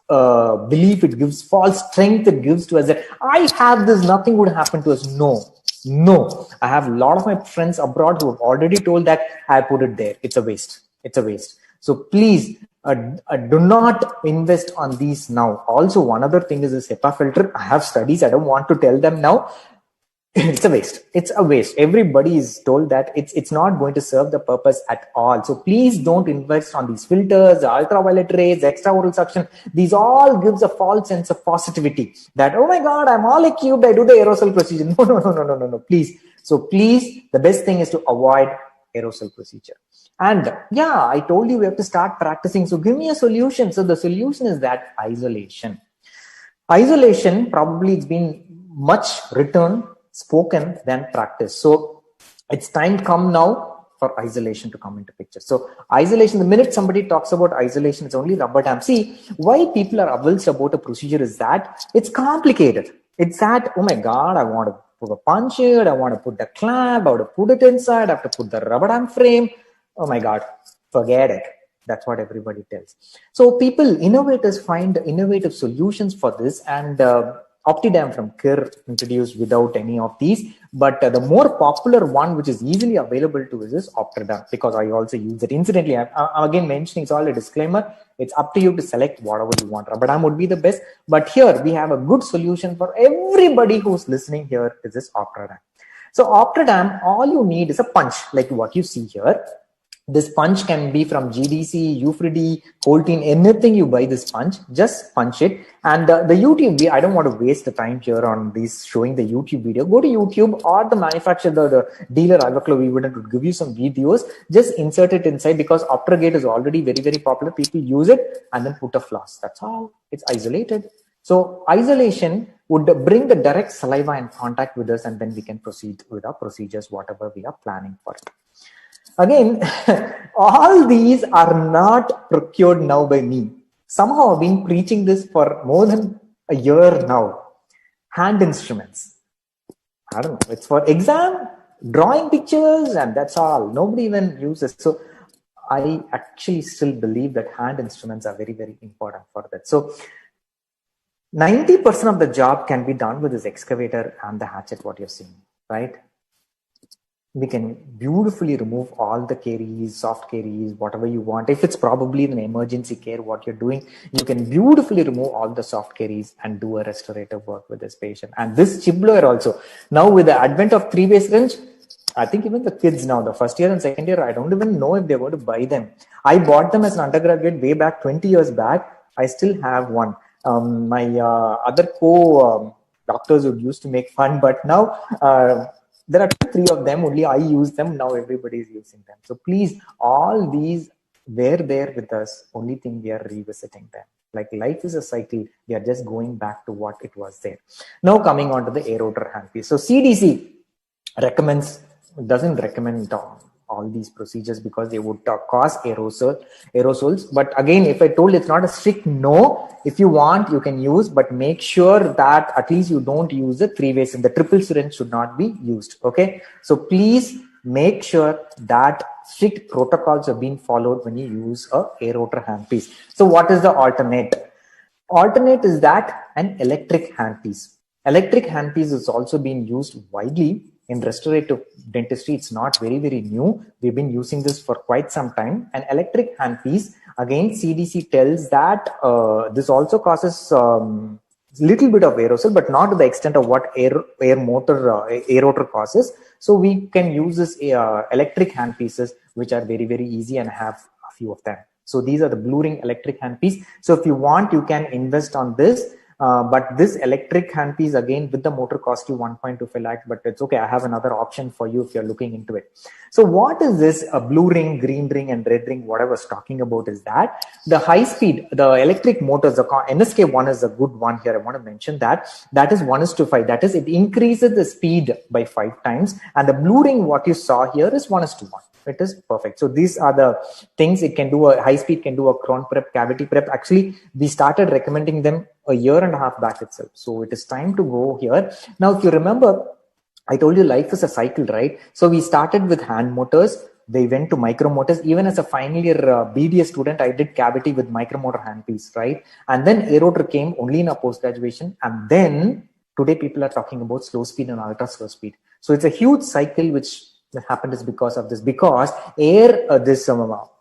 belief it gives, false strength it gives to us that I have this, nothing would happen to us. No. I have a lot of my friends abroad who have already told that I put it there. It's a waste. So please do not invest on these now. Also, one other thing is this HEPA filter. I have studies. I don't want to tell them now. It's a waste. Everybody is told that it's not going to serve the purpose at all. So please don't invest on these filters, the ultraviolet rays, extraoral suction. These all gives a false sense of positivity that, oh my God, I'm all equipped, I do the aerosol procedure. No, please. So please, the best thing is to avoid aerosol procedure. And yeah, I told you we have to start practicing. So give me a solution. So the solution is that isolation. Isolation, probably it's been much written, spoken than practice. So it's time come now for isolation to come into picture. So isolation, the minute somebody talks about isolation, it's only rubber dam. See, why people are avulsed about a procedure is that it's complicated. It's that, oh my God, I want to put a punch it, I want to put the clamp, I want to put it inside, I have to put the rubber dam frame. Oh my God, forget it. That's what everybody tells. So innovators find innovative solutions for this, and Optidam from Kir introduced without any of these, but the more popular one which is easily available to us is Optidam, because I also use it. Incidentally, I'm again mentioning, it's all a disclaimer, it's up to you to select whatever you want. Rubber would be the best, but here we have a good solution for everybody who's listening here is this Optidam. So Optidam, all you need is a punch like what you see here. This punch can be from GDC, Ufridi, Coltine, anything you buy this punch, just punch it. And the YouTube, I don't want to waste the time here on this showing the YouTube video. Go to YouTube or the manufacturer, the dealer, Ivaclo, would give you some videos. Just insert it inside because Optragate is already very, very popular. People use it and then put a floss. That's all. It's isolated. So isolation would bring the direct saliva in contact with us, and then we can proceed with our procedures, whatever we are planning for it. Again, all these are not procured now by me. Somehow I've been preaching this for more than a year now. Hand instruments. I don't know. It's for exam, drawing pictures, and that's all. Nobody even uses. So I actually still believe that hand instruments are very, very important for that. So 90% of the job can be done with this excavator and the hatchet, what you're seeing, right? We can beautifully remove all the caries, soft caries, whatever you want. If it's probably an emergency care, what you're doing, you can beautifully remove all the soft caries and do a restorative work with this patient. And this chip blower also. Now with the advent of 3-way syringe, I think even the kids now, the first year and second year, I don't even know if they're going to buy them. I bought them as an undergraduate way back 20 years back. I still have one. My other co-doctors would used to make fun, but now there are 2-3 of them, only I use them, now everybody is using them. So please, all these were there with us, only thing we are revisiting them. Like life is a cycle, we are just going back to what it was there. Now coming on to the aerotor handpiece. So CDC doesn't recommend all these procedures because they would cause aerosols. But again, if I told it's not a strict no, if you want, you can use, but make sure that at least you don't use the 3-way syringe. The triple syringe should not be used. Okay. So please make sure that strict protocols are being followed when you use a aerotor handpiece. So what is the alternate? Alternate is that an electric handpiece. Electric handpiece is also being used widely in restorative dentistry. It's not very, very new. We've been using this for quite some time. An electric handpiece, again, CDC tells that this also causes little bit of aerosol, but not to the extent of what aerotor causes. So we can use this electric handpieces, which are very, very easy, and have a few of them. So these are the Blue Ring electric handpiece. So if you want, you can invest on this. But this electric handpiece, again, with the motor cost you 1.25 lakhs, but it's okay. I have another option for you if you're looking into it. So what is this? A blue ring, green ring, and red ring, what I was talking about is that the high speed, the electric motors, the NSK1 is a good one here. I want to mention that. That is 1:5. That is, it increases the speed by 5 times. And the blue ring, what you saw here is 1:1. It is perfect. So these are the things it can do. A high speed can do a crown prep, cavity prep. Actually, we started recommending them a year and a half back itself. So it is time to go here. Now, if you remember, I told you life is a cycle, right? So we started with hand motors. They went to micromotors. Even as a final year BDS student, I did cavity with micromotor handpiece, right? And then aerotor came only in a post-graduation. And then today people are talking about slow speed and ultra slow speed. So it's a huge cycle which happened is because of this, because this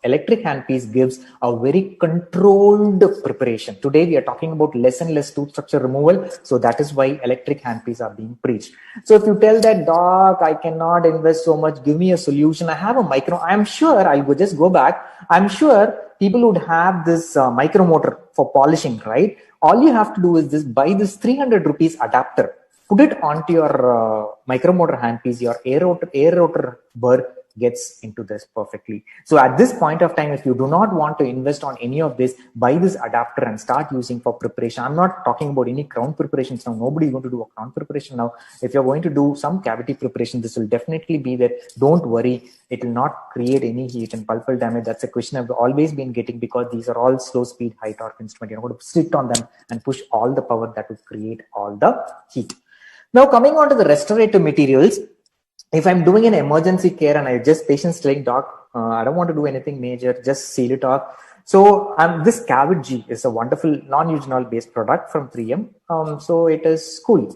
electric handpiece gives a very controlled preparation. Today we are talking about less and less tooth structure removal, so that is why electric handpiece are being preached. So if you tell that, doc, I cannot invest so much, give me a solution, I have a micro, I'm sure I'll just go back, I'm sure people would have this micromotor for polishing, right? All you have to do is buy this 300 rupees adapter, put it onto your micromotor handpiece, your air rotor burr gets into this perfectly. So at this point of time, if you do not want to invest on any of this, buy this adapter and start using for preparation. I'm not talking about any crown preparations now. Nobody's going to do a crown preparation now. If you're going to do some cavity preparation, this will definitely be there. Don't worry. It will not create any heat and pulpal damage. That's a question I've always been getting, because these are all slow speed, high torque instruments. You're going to sit on them and push all the power that would create all the heat. Now, coming on to the restorative materials, if I'm doing an emergency care and I just patients telling, doc, I don't want to do anything major, just seal it off. So this Cavit G is a wonderful non-eugenol based product from 3M. So it is cool.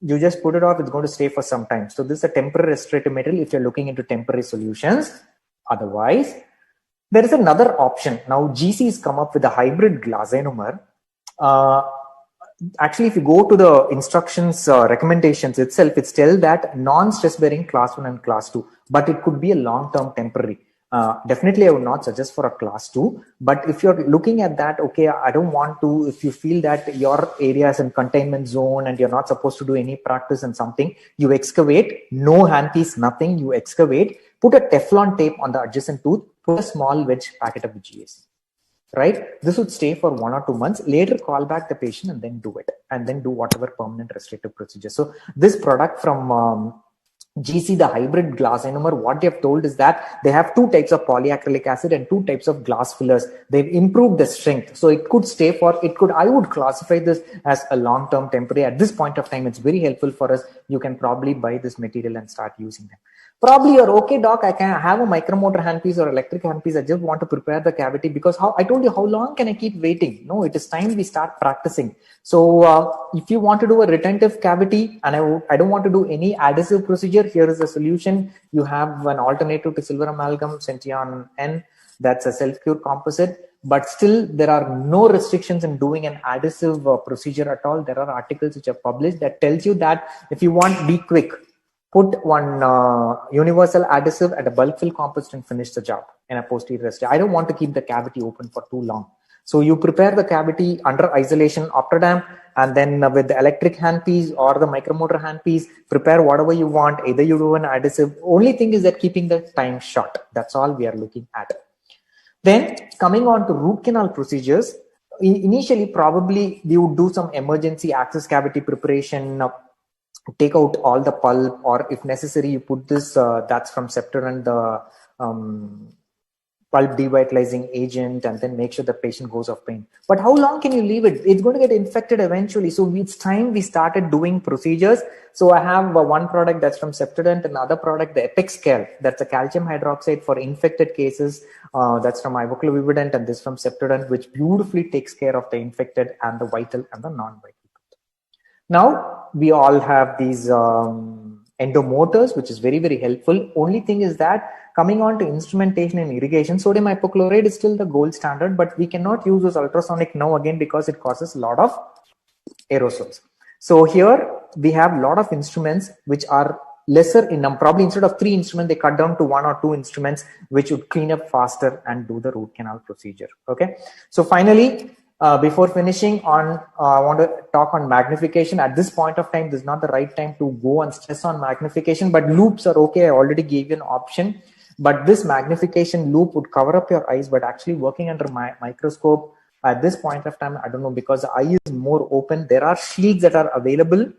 You just put it off, it's going to stay for some time. So this is a temporary restorative material if you're looking into temporary solutions. Otherwise, there is another option. Now GC has come up with a hybrid glass ionomer. Actually, if you go to the instructions recommendations itself, it's tell that non-stress bearing class 1 and class 2, but it could be a long-term temporary. Definitely, I would not suggest for a class 2, but if you're looking at that, okay, I don't want to, if you feel that your area is in containment zone and you're not supposed to do any practice and something, you excavate, no handpiece, nothing, you excavate, put a Teflon tape on the adjacent tooth, put a small wedge packet of GAC. Right? This would stay for 1 or 2 months. Later, call back the patient and then do it, and then do whatever permanent restorative procedure. So this product from GC, the hybrid glass ionomer, what they have told is that they have 2 types of polyacrylic acid and 2 types of glass fillers. They've improved the strength. So it could stay for, I would classify this as a long-term temporary. At this point of time, it's very helpful for us. You can probably buy this material and start using them. Probably you're okay, doc, I can have a micromotor handpiece or electric handpiece. I just want to prepare the cavity, because I told you, how long can I keep waiting? No, it is time we start practicing. So if you want to do a retentive cavity and I don't want to do any adhesive procedure, here is a solution. You have an alternative to silver amalgam, Centeon N. That's a self-cure composite. But still, there are no restrictions in doing an adhesive procedure at all. There are articles which are published that tells you that if you want, be quick. Put one universal adhesive at a bulk fill composite and finish the job in a posterior rest. I don't want to keep the cavity open for too long. So you prepare the cavity under isolation Optodam, and then with the electric handpiece or the micromotor handpiece, prepare whatever you want. Either you do an adhesive. Only thing is that keeping the time short. That's all we are looking at. Then coming on to root canal procedures, initially probably we would do some emergency access cavity preparation, take out all the pulp, or if necessary, you put this, that's from Septodent, the pulp devitalizing agent, and then make sure the patient goes off pain. But how long can you leave it? It's going to get infected eventually. So it's time we started doing procedures. So I have one product that's from Septodent, another product, the EpexCare, that's a calcium hydroxide for infected cases. That's from Ivoclavivudent, and this from Septodent, which beautifully takes care of the infected and the vital and the non-vital. Now, we all have these endomotors, which is very, very helpful. Only thing is that coming on to instrumentation and irrigation, sodium hypochlorite is still the gold standard, but we cannot use this ultrasonic now again because it causes a lot of aerosols. So here we have a lot of instruments which are lesser in number. Probably instead of 3 instruments, they cut down to 1 or 2 instruments, which would clean up faster and do the root canal procedure. Okay. So finally, before finishing on, I want to talk on magnification. At this point of time, this is not the right time to go and stress on magnification, but loupes are okay. I already gave you an option, but this magnification loupe would cover up your eyes, but actually working under my microscope at this point of time, I don't know, because the eye is more open. There are shields that are available.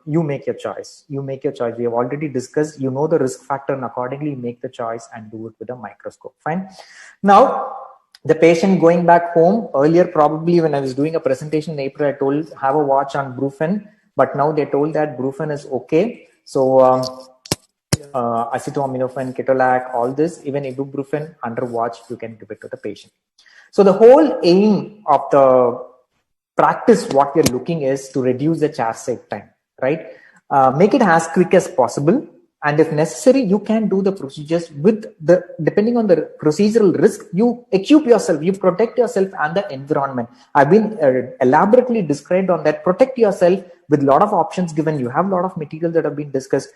You make your choice. You make your choice. We have already discussed, you know the risk factor, and accordingly make the choice and do it with a microscope. Fine. Now, the patient going back home, earlier probably when I was doing a presentation in April, I told have a watch on Brufen, but now they told that Brufen is okay. So acetaminophen, ketorolac, all this, even ibuprofen under watch, you can give it to the patient. So the whole aim of the practice, what we're looking is to reduce the chair side time, right? Make it as quick as possible. And if necessary, you can do the procedures with depending on the procedural risk, you equip yourself, you protect yourself and the environment. I've been elaborately described on that. Protect yourself with a lot of options given. You have a lot of material that have been discussed.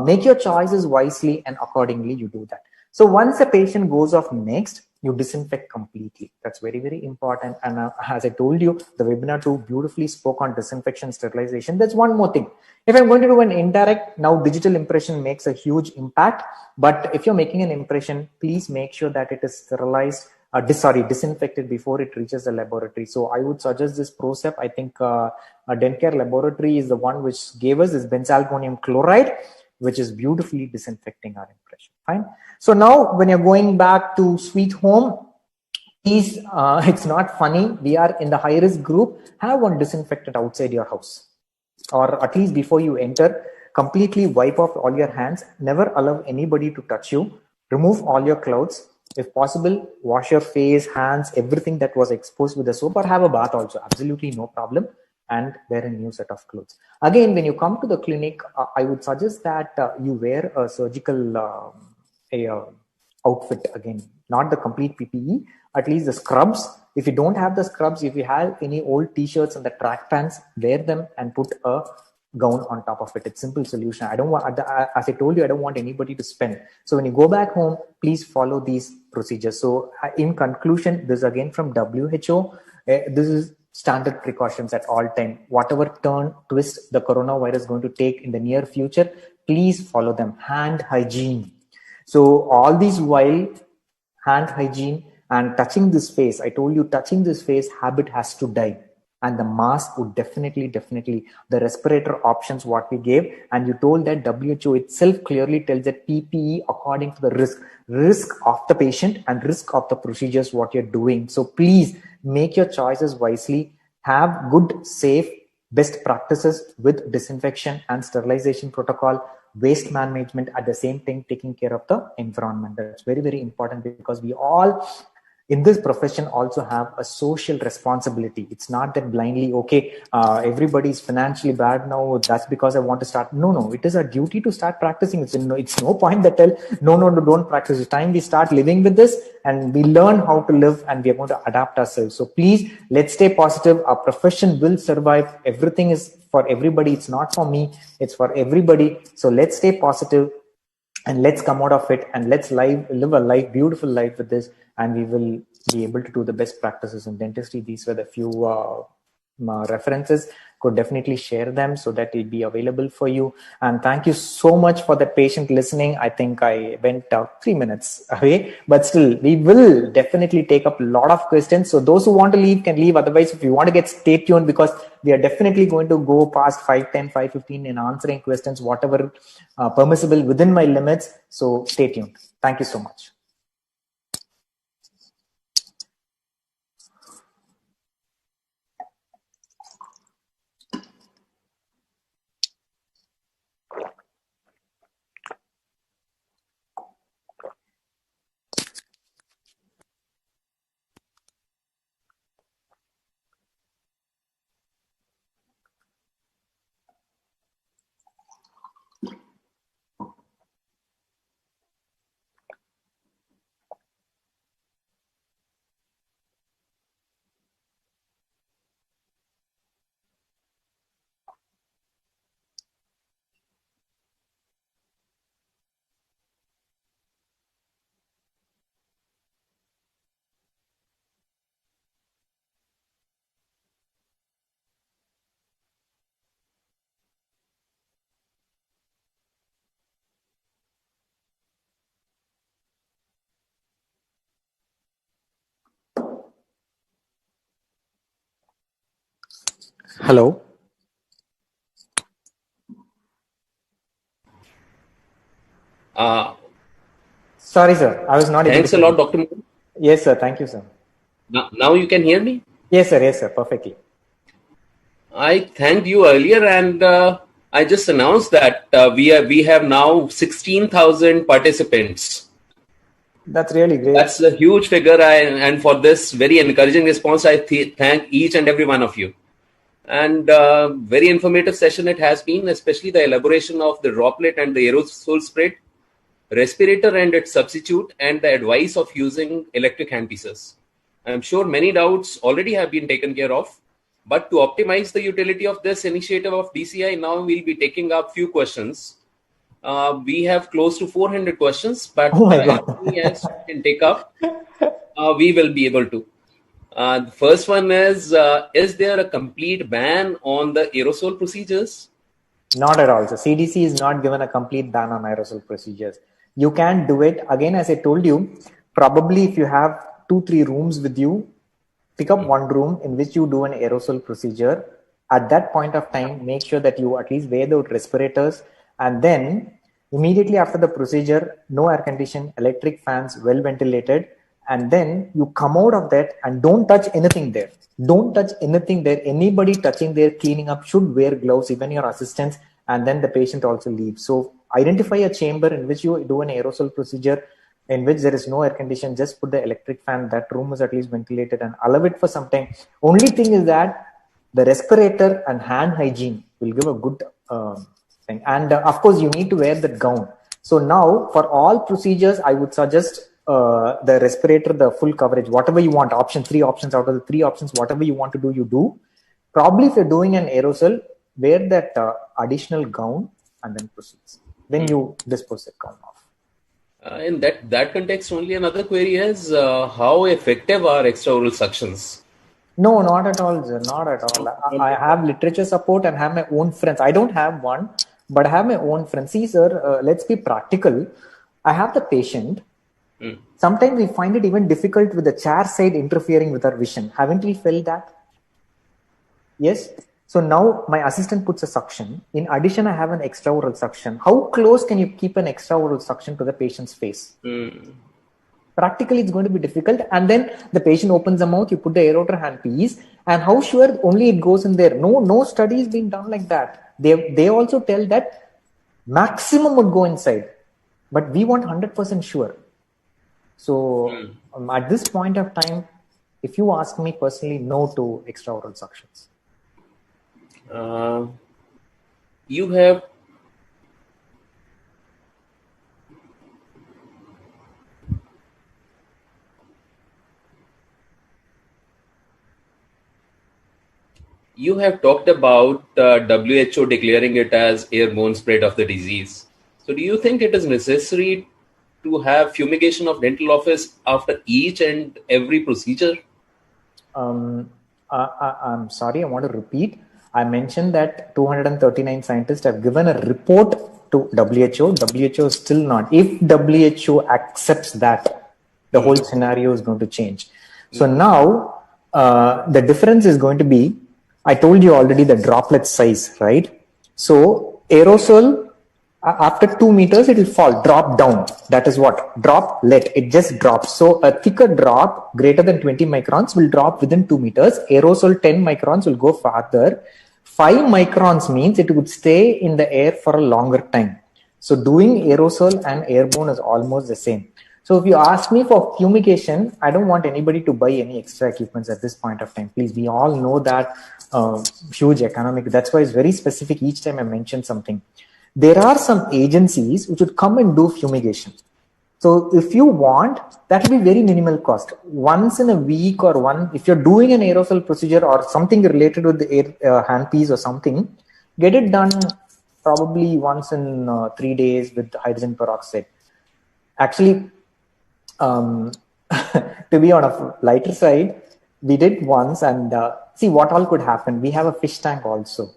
Make your choices wisely and accordingly you do that. So once a patient goes off next, you disinfect completely. That's very, very important. And as I told you, the webinar 2 beautifully spoke on disinfection, sterilization. That's one more thing. If I'm going to do an indirect, now digital impression makes a huge impact. But if you're making an impression, please make sure that it is sterilized, disinfected before it reaches the laboratory. So I would suggest this PROCEP. I think Dentcare Laboratory is the one which gave us this benzalkonium chloride, which is beautifully disinfecting our impression. Fine. So now when you're going back to sweet home, please, it's not funny. We are in the high risk group. Have one disinfectant outside your house, or at least before you enter. Completely wipe off all your hands. Never allow anybody to touch you. Remove all your clothes. If possible, wash your face, hands, everything that was exposed with the soap, or have a bath also. Absolutely no problem. And wear a new set of clothes. Again, when you come to the clinic, I would suggest that you wear a surgical outfit. Again, not the complete PPE, at least the scrubs. If you don't have the scrubs, if you have any old t-shirts and the track pants, wear them and put a gown on top of it. It's simple solution. I don't want, as I told you, I don't want anybody to spend. So when you go back home, please follow these procedures. So in conclusion, this is again from WHO. This is standard precautions at all time. Whatever turn, twist the coronavirus is going to take in the near future, please follow them. Hand hygiene. So all these while, hand hygiene and touching this face, I told you touching this face habit has to die. And the mask would definitely, the respirator options what we gave. And you told that WHO itself clearly tells that PPE according to the risk of the patient and risk of the procedures what you're doing. So please make your choices wisely. Have good, safe, best practices with disinfection and sterilization protocol, waste management, at the same time taking care of the environment. That's very, very important, because we all in this profession also have a social responsibility. It's not that blindly, okay, everybody's financially bad now, that's because I want to start. No, it is our duty to start practicing. It's no point that tell, no, don't practice. It's time we start living with this and we learn how to live, and we are going to adapt ourselves. So please, let's stay positive. Our profession will survive. Everything is for everybody. It's not for me, it's for everybody. So let's stay positive and let's come out of it, and let's live a beautiful life with this, and we will be able to do the best practices in dentistry. These were the few references. Could definitely share them so that it'll be available for you. And thank you so much for the patient listening. I think I went 3 minutes away, but still we will definitely take up a lot of questions. So those who want to leave can leave. Otherwise, if you want to get, stay tuned, because we are definitely going to go past 5:10, 5:15 in answering questions, whatever permissible within my limits. So stay tuned. Thank you so much. Hello. Sorry, sir. I was not able to. Thanks a lot, Dr. Yes, sir. Thank you, sir. Now you can hear me? Yes, sir. Yes, sir. Perfectly. I thanked you earlier, and I just announced that we have now 16,000 participants. That's really great. That's a huge figure, and for this very encouraging response, I thank each and every one of you. And very informative session it has been, especially the elaboration of the droplet and the aerosol spray, respirator and its substitute, and the advice of using electric handpieces. I'm sure many doubts already have been taken care of, but to optimize the utility of this initiative of DCI, now we'll be taking up few questions. We have close to 400 questions, but as many as we can take up, we will be able to. The first one is there a complete ban on the aerosol procedures? Not at all. So CDC is not given a complete ban on aerosol procedures. You can do it. Again, as I told you, probably if you have 2-3 rooms with you, pick up one room in which you do an aerosol procedure. At that point of time, make sure that you at least wear the respirators, and then immediately after the procedure, no air condition, electric fans, well ventilated, and then you come out of that and don't touch anything there. Don't touch anything there. Anybody touching there, cleaning up should wear gloves, even your assistants, and then the patient also leaves. So identify a chamber in which you do an aerosol procedure, in which there is no air condition. Just put the electric fan. That room is at least ventilated, and allow it for some time. Only thing is that the respirator and hand hygiene will give a good thing. And of course, you need to wear that gown. So now for all procedures, I would suggest the respirator, the full coverage, whatever you want, 3 options out of the 3 options, whatever you want to do, you do. Probably if you're doing an aerosol, wear that additional gown and then proceeds. Then you dispose that gown off. In that context, only another query is how effective are extraoral suctions? No, not at all, sir. Not at all. I have literature support and have my own friends. I don't have one, but I have my own friends. See, sir, let's be practical. I have the patient. Sometimes we find it even difficult with the chair side interfering with our vision. Haven't we felt that? Yes. So now my assistant puts a suction. In addition, I have an extraoral suction. How close can you keep an extraoral suction to the patient's face? Practically, it's going to be difficult. And then the patient opens the mouth, you put the aerator handpiece, and how sure only it goes in there? No study is being done like that. They also tell that maximum would go inside, but we want 100% sure. So at this point of time, if you ask me personally, no to extraoral suctions. You have talked about WHO declaring it as airborne spread of the disease. So do you think it is necessary to have fumigation of dental office after each and every procedure? I'm sorry, I want to repeat. I mentioned that 239 scientists have given a report to WHO. WHO is still not. If WHO accepts that, the whole scenario is going to change. So now the difference is going to be, I told you already the droplet size, right? So aerosol, after 2 meters, it will fall, drop down. That is what? Droplet. It just drops. So a thicker drop greater than 20 microns will drop within 2 meters. Aerosol 10 microns will go farther. 5 microns means it would stay in the air for a longer time. So doing aerosol and airborne is almost the same. So if you ask me for fumigation, I don't want anybody to buy any extra equipments at this point of time. Please, we all know that huge economic. That's why it's very specific each time I mention something. There are some agencies which would come and do fumigation. So if you want, that will be very minimal cost. Once in a week or if you're doing an aerosol procedure or something related with the handpiece or something, get it done probably once in 3 days with hydrogen peroxide. Actually, to be on a lighter side, we did once and see what all could happen. We have a fish tank also.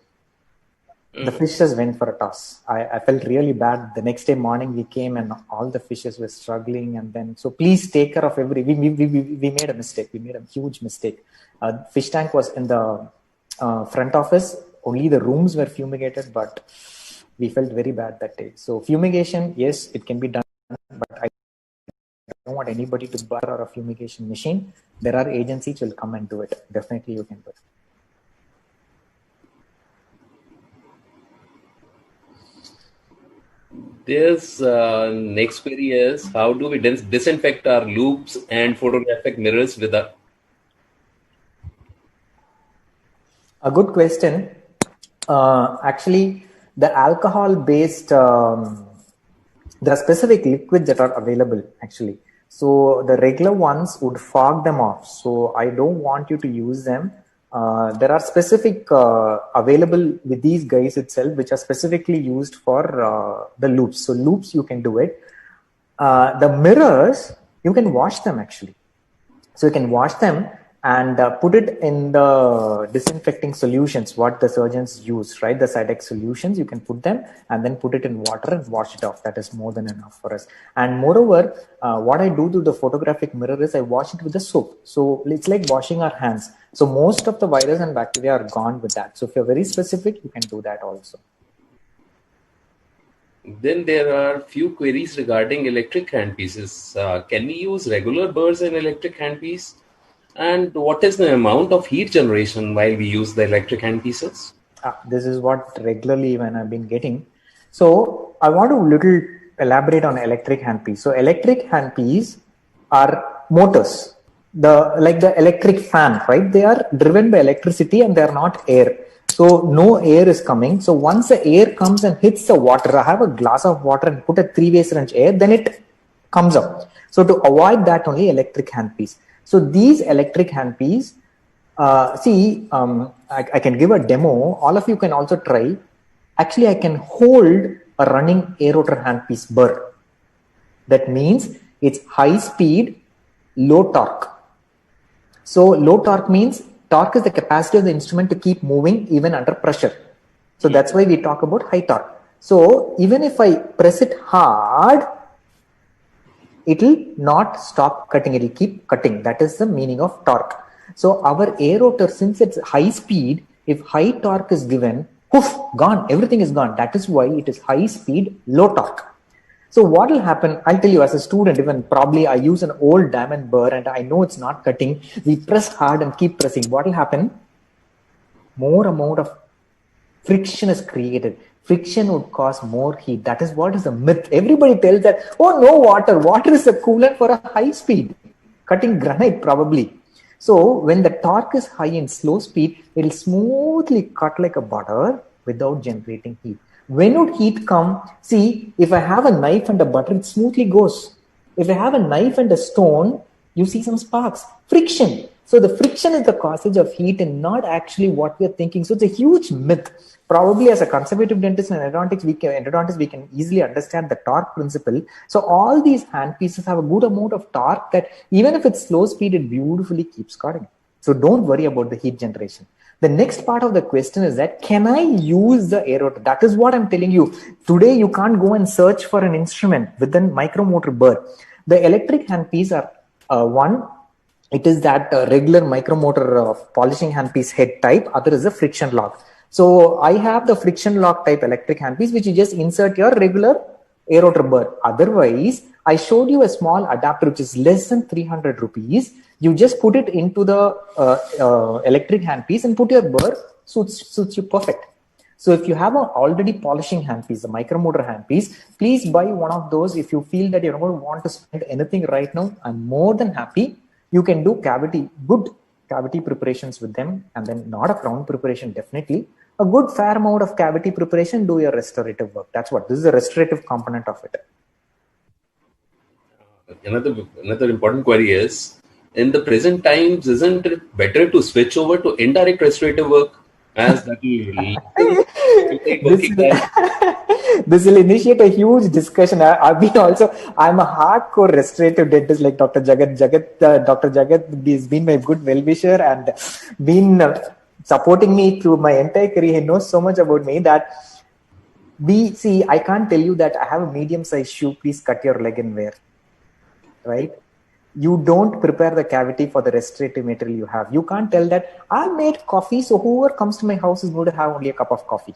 The fishes went for a toss. I felt really bad. The next day morning we came and all the fishes were struggling. And then, so please take care of we made a mistake. We made a huge mistake. Fish tank was in the front office. Only the rooms were fumigated, but we felt very bad that day. So fumigation, yes, it can be done, but I don't want anybody to borrow a fumigation machine. There are agencies which will come and do it. Definitely you can do it. There's next query is how do we disinfect our loops and photographic mirrors with a good question. Actually, the alcohol-based, there are specific liquids that are available actually. So the regular ones would fog them off. So I don't want you to use them. There are specific available with these guys itself, which are specifically used for the loops. So loops, you can do it. The mirrors, you can wash them actually. So you can wash them and put it in the disinfecting solutions, what the surgeons use, right? The Cydex solutions, you can put them and then put it in water and wash it off. That is more than enough for us. And moreover, what I do to the photographic mirror is I wash it with the soap. So it's like washing our hands. So most of the virus and bacteria are gone with that. So if you're very specific, you can do that also. Then there are few queries regarding electric handpieces. Can we use regular burrs in electric handpiece? And what is the amount of heat generation while we use the electric handpieces? This is what regularly when I've been getting. So I want to little elaborate on electric handpiece. So electric handpiece are motors, like the electric fan, right? They are driven by electricity and they are not air. So no air is coming. So once the air comes and hits the water, I have a glass of water and put a 3-way syringe air, then it comes up. So to avoid that, only electric handpiece. So these electric handpiece, I can give a demo. All of you can also try. Actually, I can hold a running air rotor handpiece burr. That means it's high speed, low torque. So low torque means torque is the capacity of the instrument to keep moving even under pressure. So that's why we talk about high torque. So even if I press it hard, it will not stop cutting, it will keep cutting. That is the meaning of torque. So our air rotor, since it's high speed, if high torque is given, poof, gone, everything is gone. That is why it is high speed, low torque. So what will happen, I'll tell you as a student, even probably I use an old diamond burr and I know it's not cutting. We press hard and keep pressing. What will happen? More amount of friction is created. Friction would cause more heat. That is what is a myth. Everybody tells that, oh, no water. Water is a coolant for a high speed. Cutting granite probably. So when the torque is high in slow speed, it will smoothly cut like a butter without generating heat. When would heat come? See, if I have a knife and a butter, it smoothly goes. If I have a knife and a stone, you see some sparks. Friction. So the friction is the causage of heat and not actually what we are thinking. So it's a huge myth. Probably as a conservative dentist and endodontist, we can easily understand the torque principle. So all these handpieces have a good amount of torque that even if it's slow speed, it beautifully keeps cutting. So don't worry about the heat generation. The next part of the question is that, can I use the air rotor? That is what I'm telling you. Today, you can't go and search for an instrument within micromotor burr. The electric handpiece are one, it is that regular micromotor polishing handpiece head type. Other is a friction lock. So I have the friction lock type electric handpiece, which you just insert your regular air rotor burr. Otherwise, I showed you a small adapter, which is less than 300 rupees. You just put it into the electric handpiece and put your burr, suits you perfect. So if you have an already polishing handpiece, a micromotor handpiece, please buy one of those. If you feel that you don't want to spend anything right now, I'm more than happy. You can do good cavity preparations with them, and then not a crown preparation, definitely. A good fair amount of cavity preparation, do your restorative work. That's what, this is the restorative component of it. Another important query is, in the present times, isn't it better to switch over to indirect restorative work, as that will this will initiate a huge discussion. I'm a hardcore restorative dentist like Dr. Jagat. Dr. Jagat has been my good well-wisher and been supporting me through my entire career. He knows so much about me that I can't tell you that I have a medium-sized shoe, please cut your leg and wear. Right? You don't prepare the cavity for the restorative material you have. You can't tell that I made coffee, so whoever comes to my house is going to have only a cup of coffee.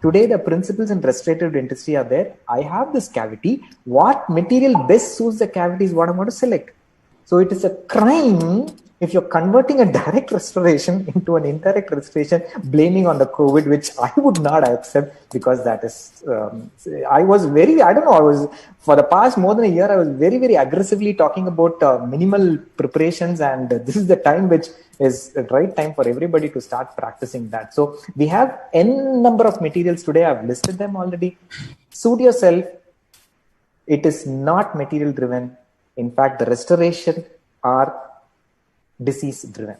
Today, the principles in restorative dentistry are there. I have this cavity. What material best suits the cavity is what I'm going to select. So it is a crime if you're converting a direct restoration into an indirect restoration, blaming on the COVID, which I would not accept, because that is, I was very, I don't know, I was, for the past more than a year, I was very, very aggressively talking about minimal preparations, and this is the time which is the right time for everybody to start practicing that. So we have n number of materials today. I've listed them already. Suit yourself. It is not material driven. In fact, the restoration are disease driven.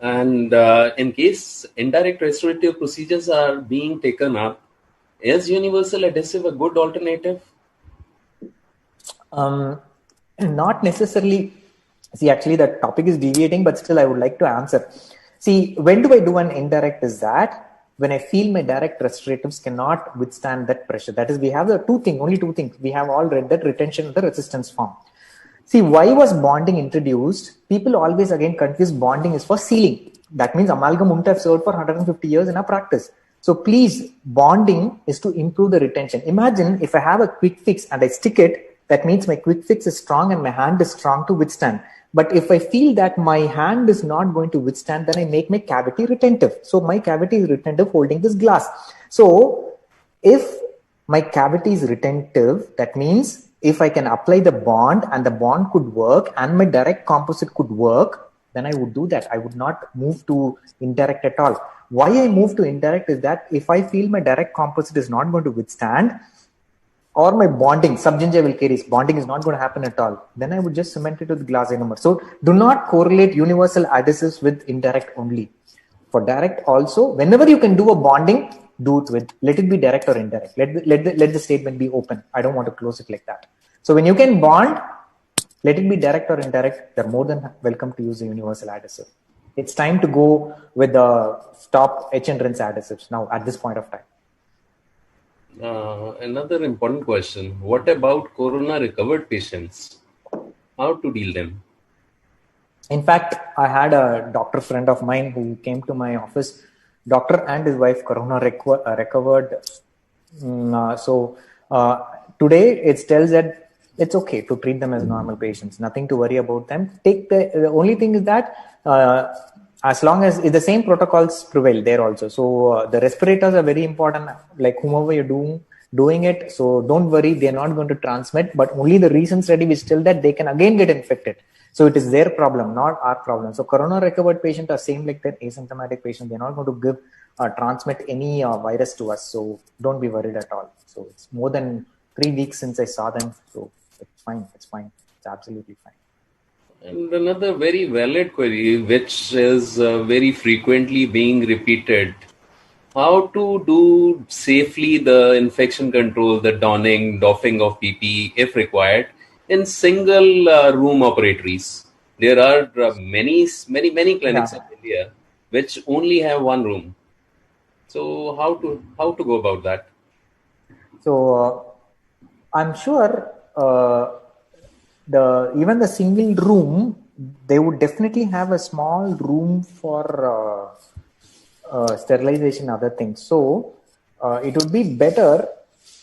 And in case indirect restorative procedures are being taken up, is universal adhesive a good alternative? Not necessarily. See, actually, the topic is deviating, but still, I would like to answer. See, when do I do an indirect? Is that when I feel my direct restoratives cannot withstand that pressure. That is, we have the only two things. We have all read that retention and the resistance form. See, why was bonding introduced? People always again confuse bonding is for sealing. That means amalgam wouldn't have served for 150 years in our practice. So please, bonding is to improve the retention. Imagine if I have a quick fix and I stick it, that means my quick fix is strong and my hand is strong to withstand. But if I feel that my hand is not going to withstand, then I make my cavity retentive. So my cavity is retentive holding this glass. So if my cavity is retentive, that means if I can apply the bond and the bond could work and my direct composite could work, then I would do that. I would not move to indirect at all. Why I move to indirect is that if I feel my direct composite is not going to withstand, or my bonding, subgingival caries, bonding is not going to happen at all, then I would just cement it with glass ionomer. So do not correlate universal adhesives with indirect only. For direct also, whenever you can do a bonding, do it with, let it be direct or indirect. Let the statement be open. I don't want to close it like that. So when you can bond, let it be direct or indirect, they're more than welcome to use a universal adhesive. It's time to go with the stop etch and rinse adhesives now at this point of time. Another important question. What about corona recovered patients? How to deal them? In fact, I had a doctor friend of mine who came to my office. Doctor and his wife corona recovered. Today it tells that it's okay to treat them as normal patients. Nothing to worry about them. The only thing is that as long as the same protocols prevail there also. So the respirators are very important, like whomever you're doing it. So don't worry, they're not going to transmit, but only the recent study which tell that they can again get infected. So it is their problem, not our problem. So corona recovered patients are same like that asymptomatic patient. They're not going to give transmit any virus to us. So don't be worried at all. So it's more than 3 weeks since I saw them. So it's fine. It's fine. It's absolutely fine. And another very valid query, which is very frequently being repeated. How to do safely the infection control, the doffing of PPE if required in single room operatories. There are many clinics in India which only have one room. So how to go about that? So I'm sure even the single room, they would definitely have a small room for sterilization, other things. So it would be better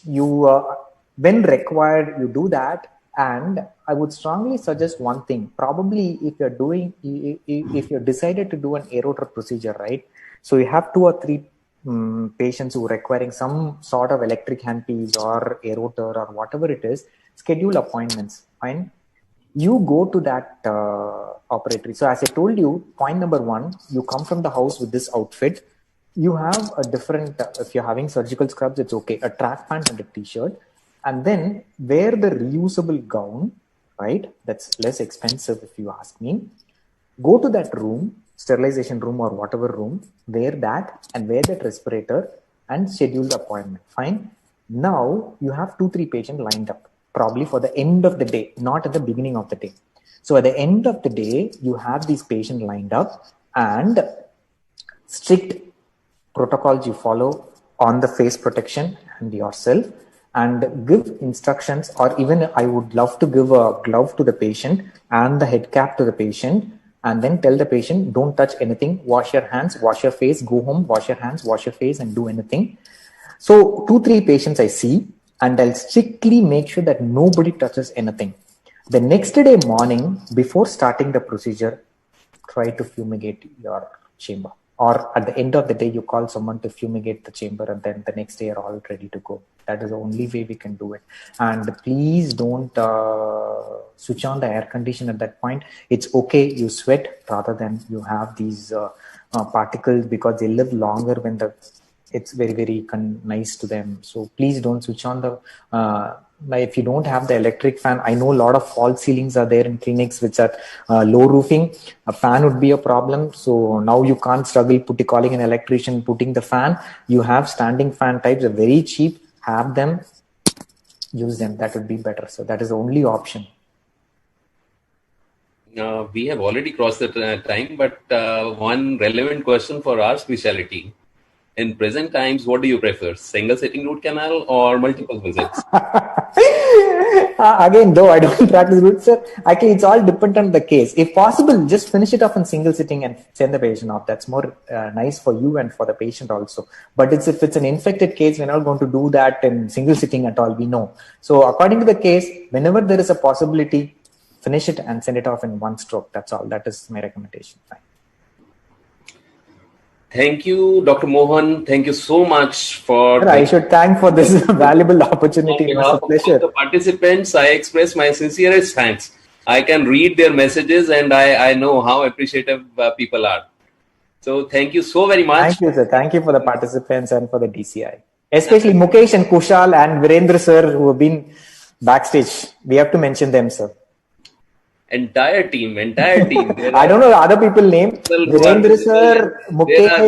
when required, you do that. And I would strongly suggest one thing. Probably if you're decided to do an aerator procedure, right? So you have 2 or 3 patients who are requiring some sort of electric handpiece or aerator or whatever it is, schedule appointments. Fine. You go to that operatory. So as I told you, point number 1, you come from the house with this outfit. You have a different, if you're having surgical scrubs, it's okay, a track pant and a t-shirt. And then wear the reusable gown, right? That's less expensive if you ask me. Go to that room, sterilization room or whatever room, wear that and wear that respirator and schedule the appointment. Fine. Now you have 2-3 patients lined up, probably for the end of the day, not at the beginning of the day. So at the end of the day, you have these patients lined up, and strict protocols you follow on the face protection and yourself, and give instructions, or even I would love to give a glove to the patient and the head cap to the patient, and then tell the patient, don't touch anything, wash your hands, wash your face, go home, wash your hands, wash your face, and do anything. So 2-3 patients I see, and I'll strictly make sure that nobody touches anything. The next day morning, before starting the procedure, try to fumigate your chamber. Or at the end of the day, you call someone to fumigate the chamber, and then the next day you're all ready to go. That is the only way we can do it. And please don't switch on the air condition at that point. It's okay, you sweat rather than you have these particles, because they live longer when it's very, very nice to them. So please don't switch on the if you don't have the electric fan. I know a lot of false ceilings are there in clinics which are low roofing. A fan would be a problem. So now you can't struggle calling an electrician, putting the fan. You have standing fan types, are very cheap. Have them, use them. That would be better. So that is the only option. We have already crossed the time, but one relevant question for our specialty. In present times, what do you prefer? Single sitting root canal or multiple visits? Again, though I don't practice root, sir, actually it's all dependent on the case. If possible, just finish it off in single sitting and send the patient off. That's more nice for you and for the patient also. But if it's an infected case, we're not going to do that in single sitting at all, we know. So according to the case, whenever there is a possibility, finish it and send it off in one stroke. That's all. That is my recommendation. Fine. Thank you, Dr. Mohan. Thank you so much for... I should thank for this valuable opportunity. It was a pleasure. The participants, I express my sincerest thanks. I can read their messages and I know how appreciative people are. So thank you so very much. Thank you, sir. Thank you for the participants and for the DCI. Especially Mukesh and Kushal and Virendra, sir, who have been backstage. We have to mention them, sir. Entire team. I don't know the other people's name. Virendra sir, Mukesh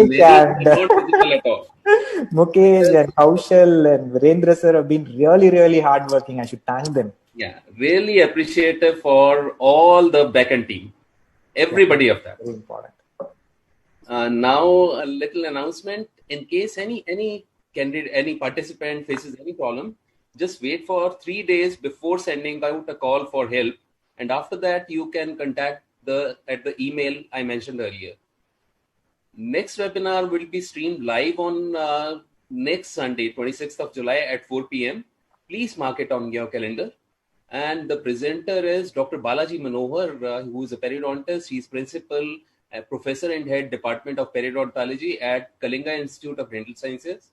and Kaushal and Virendra sir have been really, really hardworking. I should thank them. Yeah, really appreciative for all the backend team. Everybody of that. Very important. Now a little announcement. In case any candidate, any participant faces any problem, just wait for 3 days before sending out a call for help. And after that, you can contact at the email I mentioned earlier. Next webinar will be streamed live on next Sunday, 26th of July at 4 p.m. Please mark it on your calendar. And the presenter is Dr. Balaji Manohar, who is a periodontist. He's principal, professor and head department of periodontology at Kalinga Institute of Dental Sciences.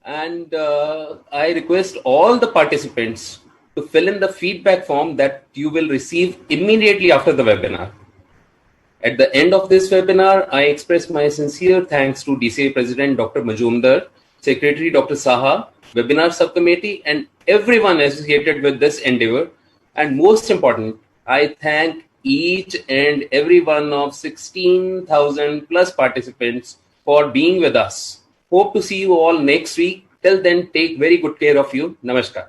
And I request all the participants to fill in the feedback form that you will receive immediately after the webinar. At the end of this webinar, I express my sincere thanks to DCI President Dr. Majumdar, Secretary Dr. Saha, Webinar Subcommittee, and everyone associated with this endeavor. And most important, I thank each and every one of 16,000 plus participants for being with us. Hope to see you all next week. Till then, take very good care of you. Namaskar.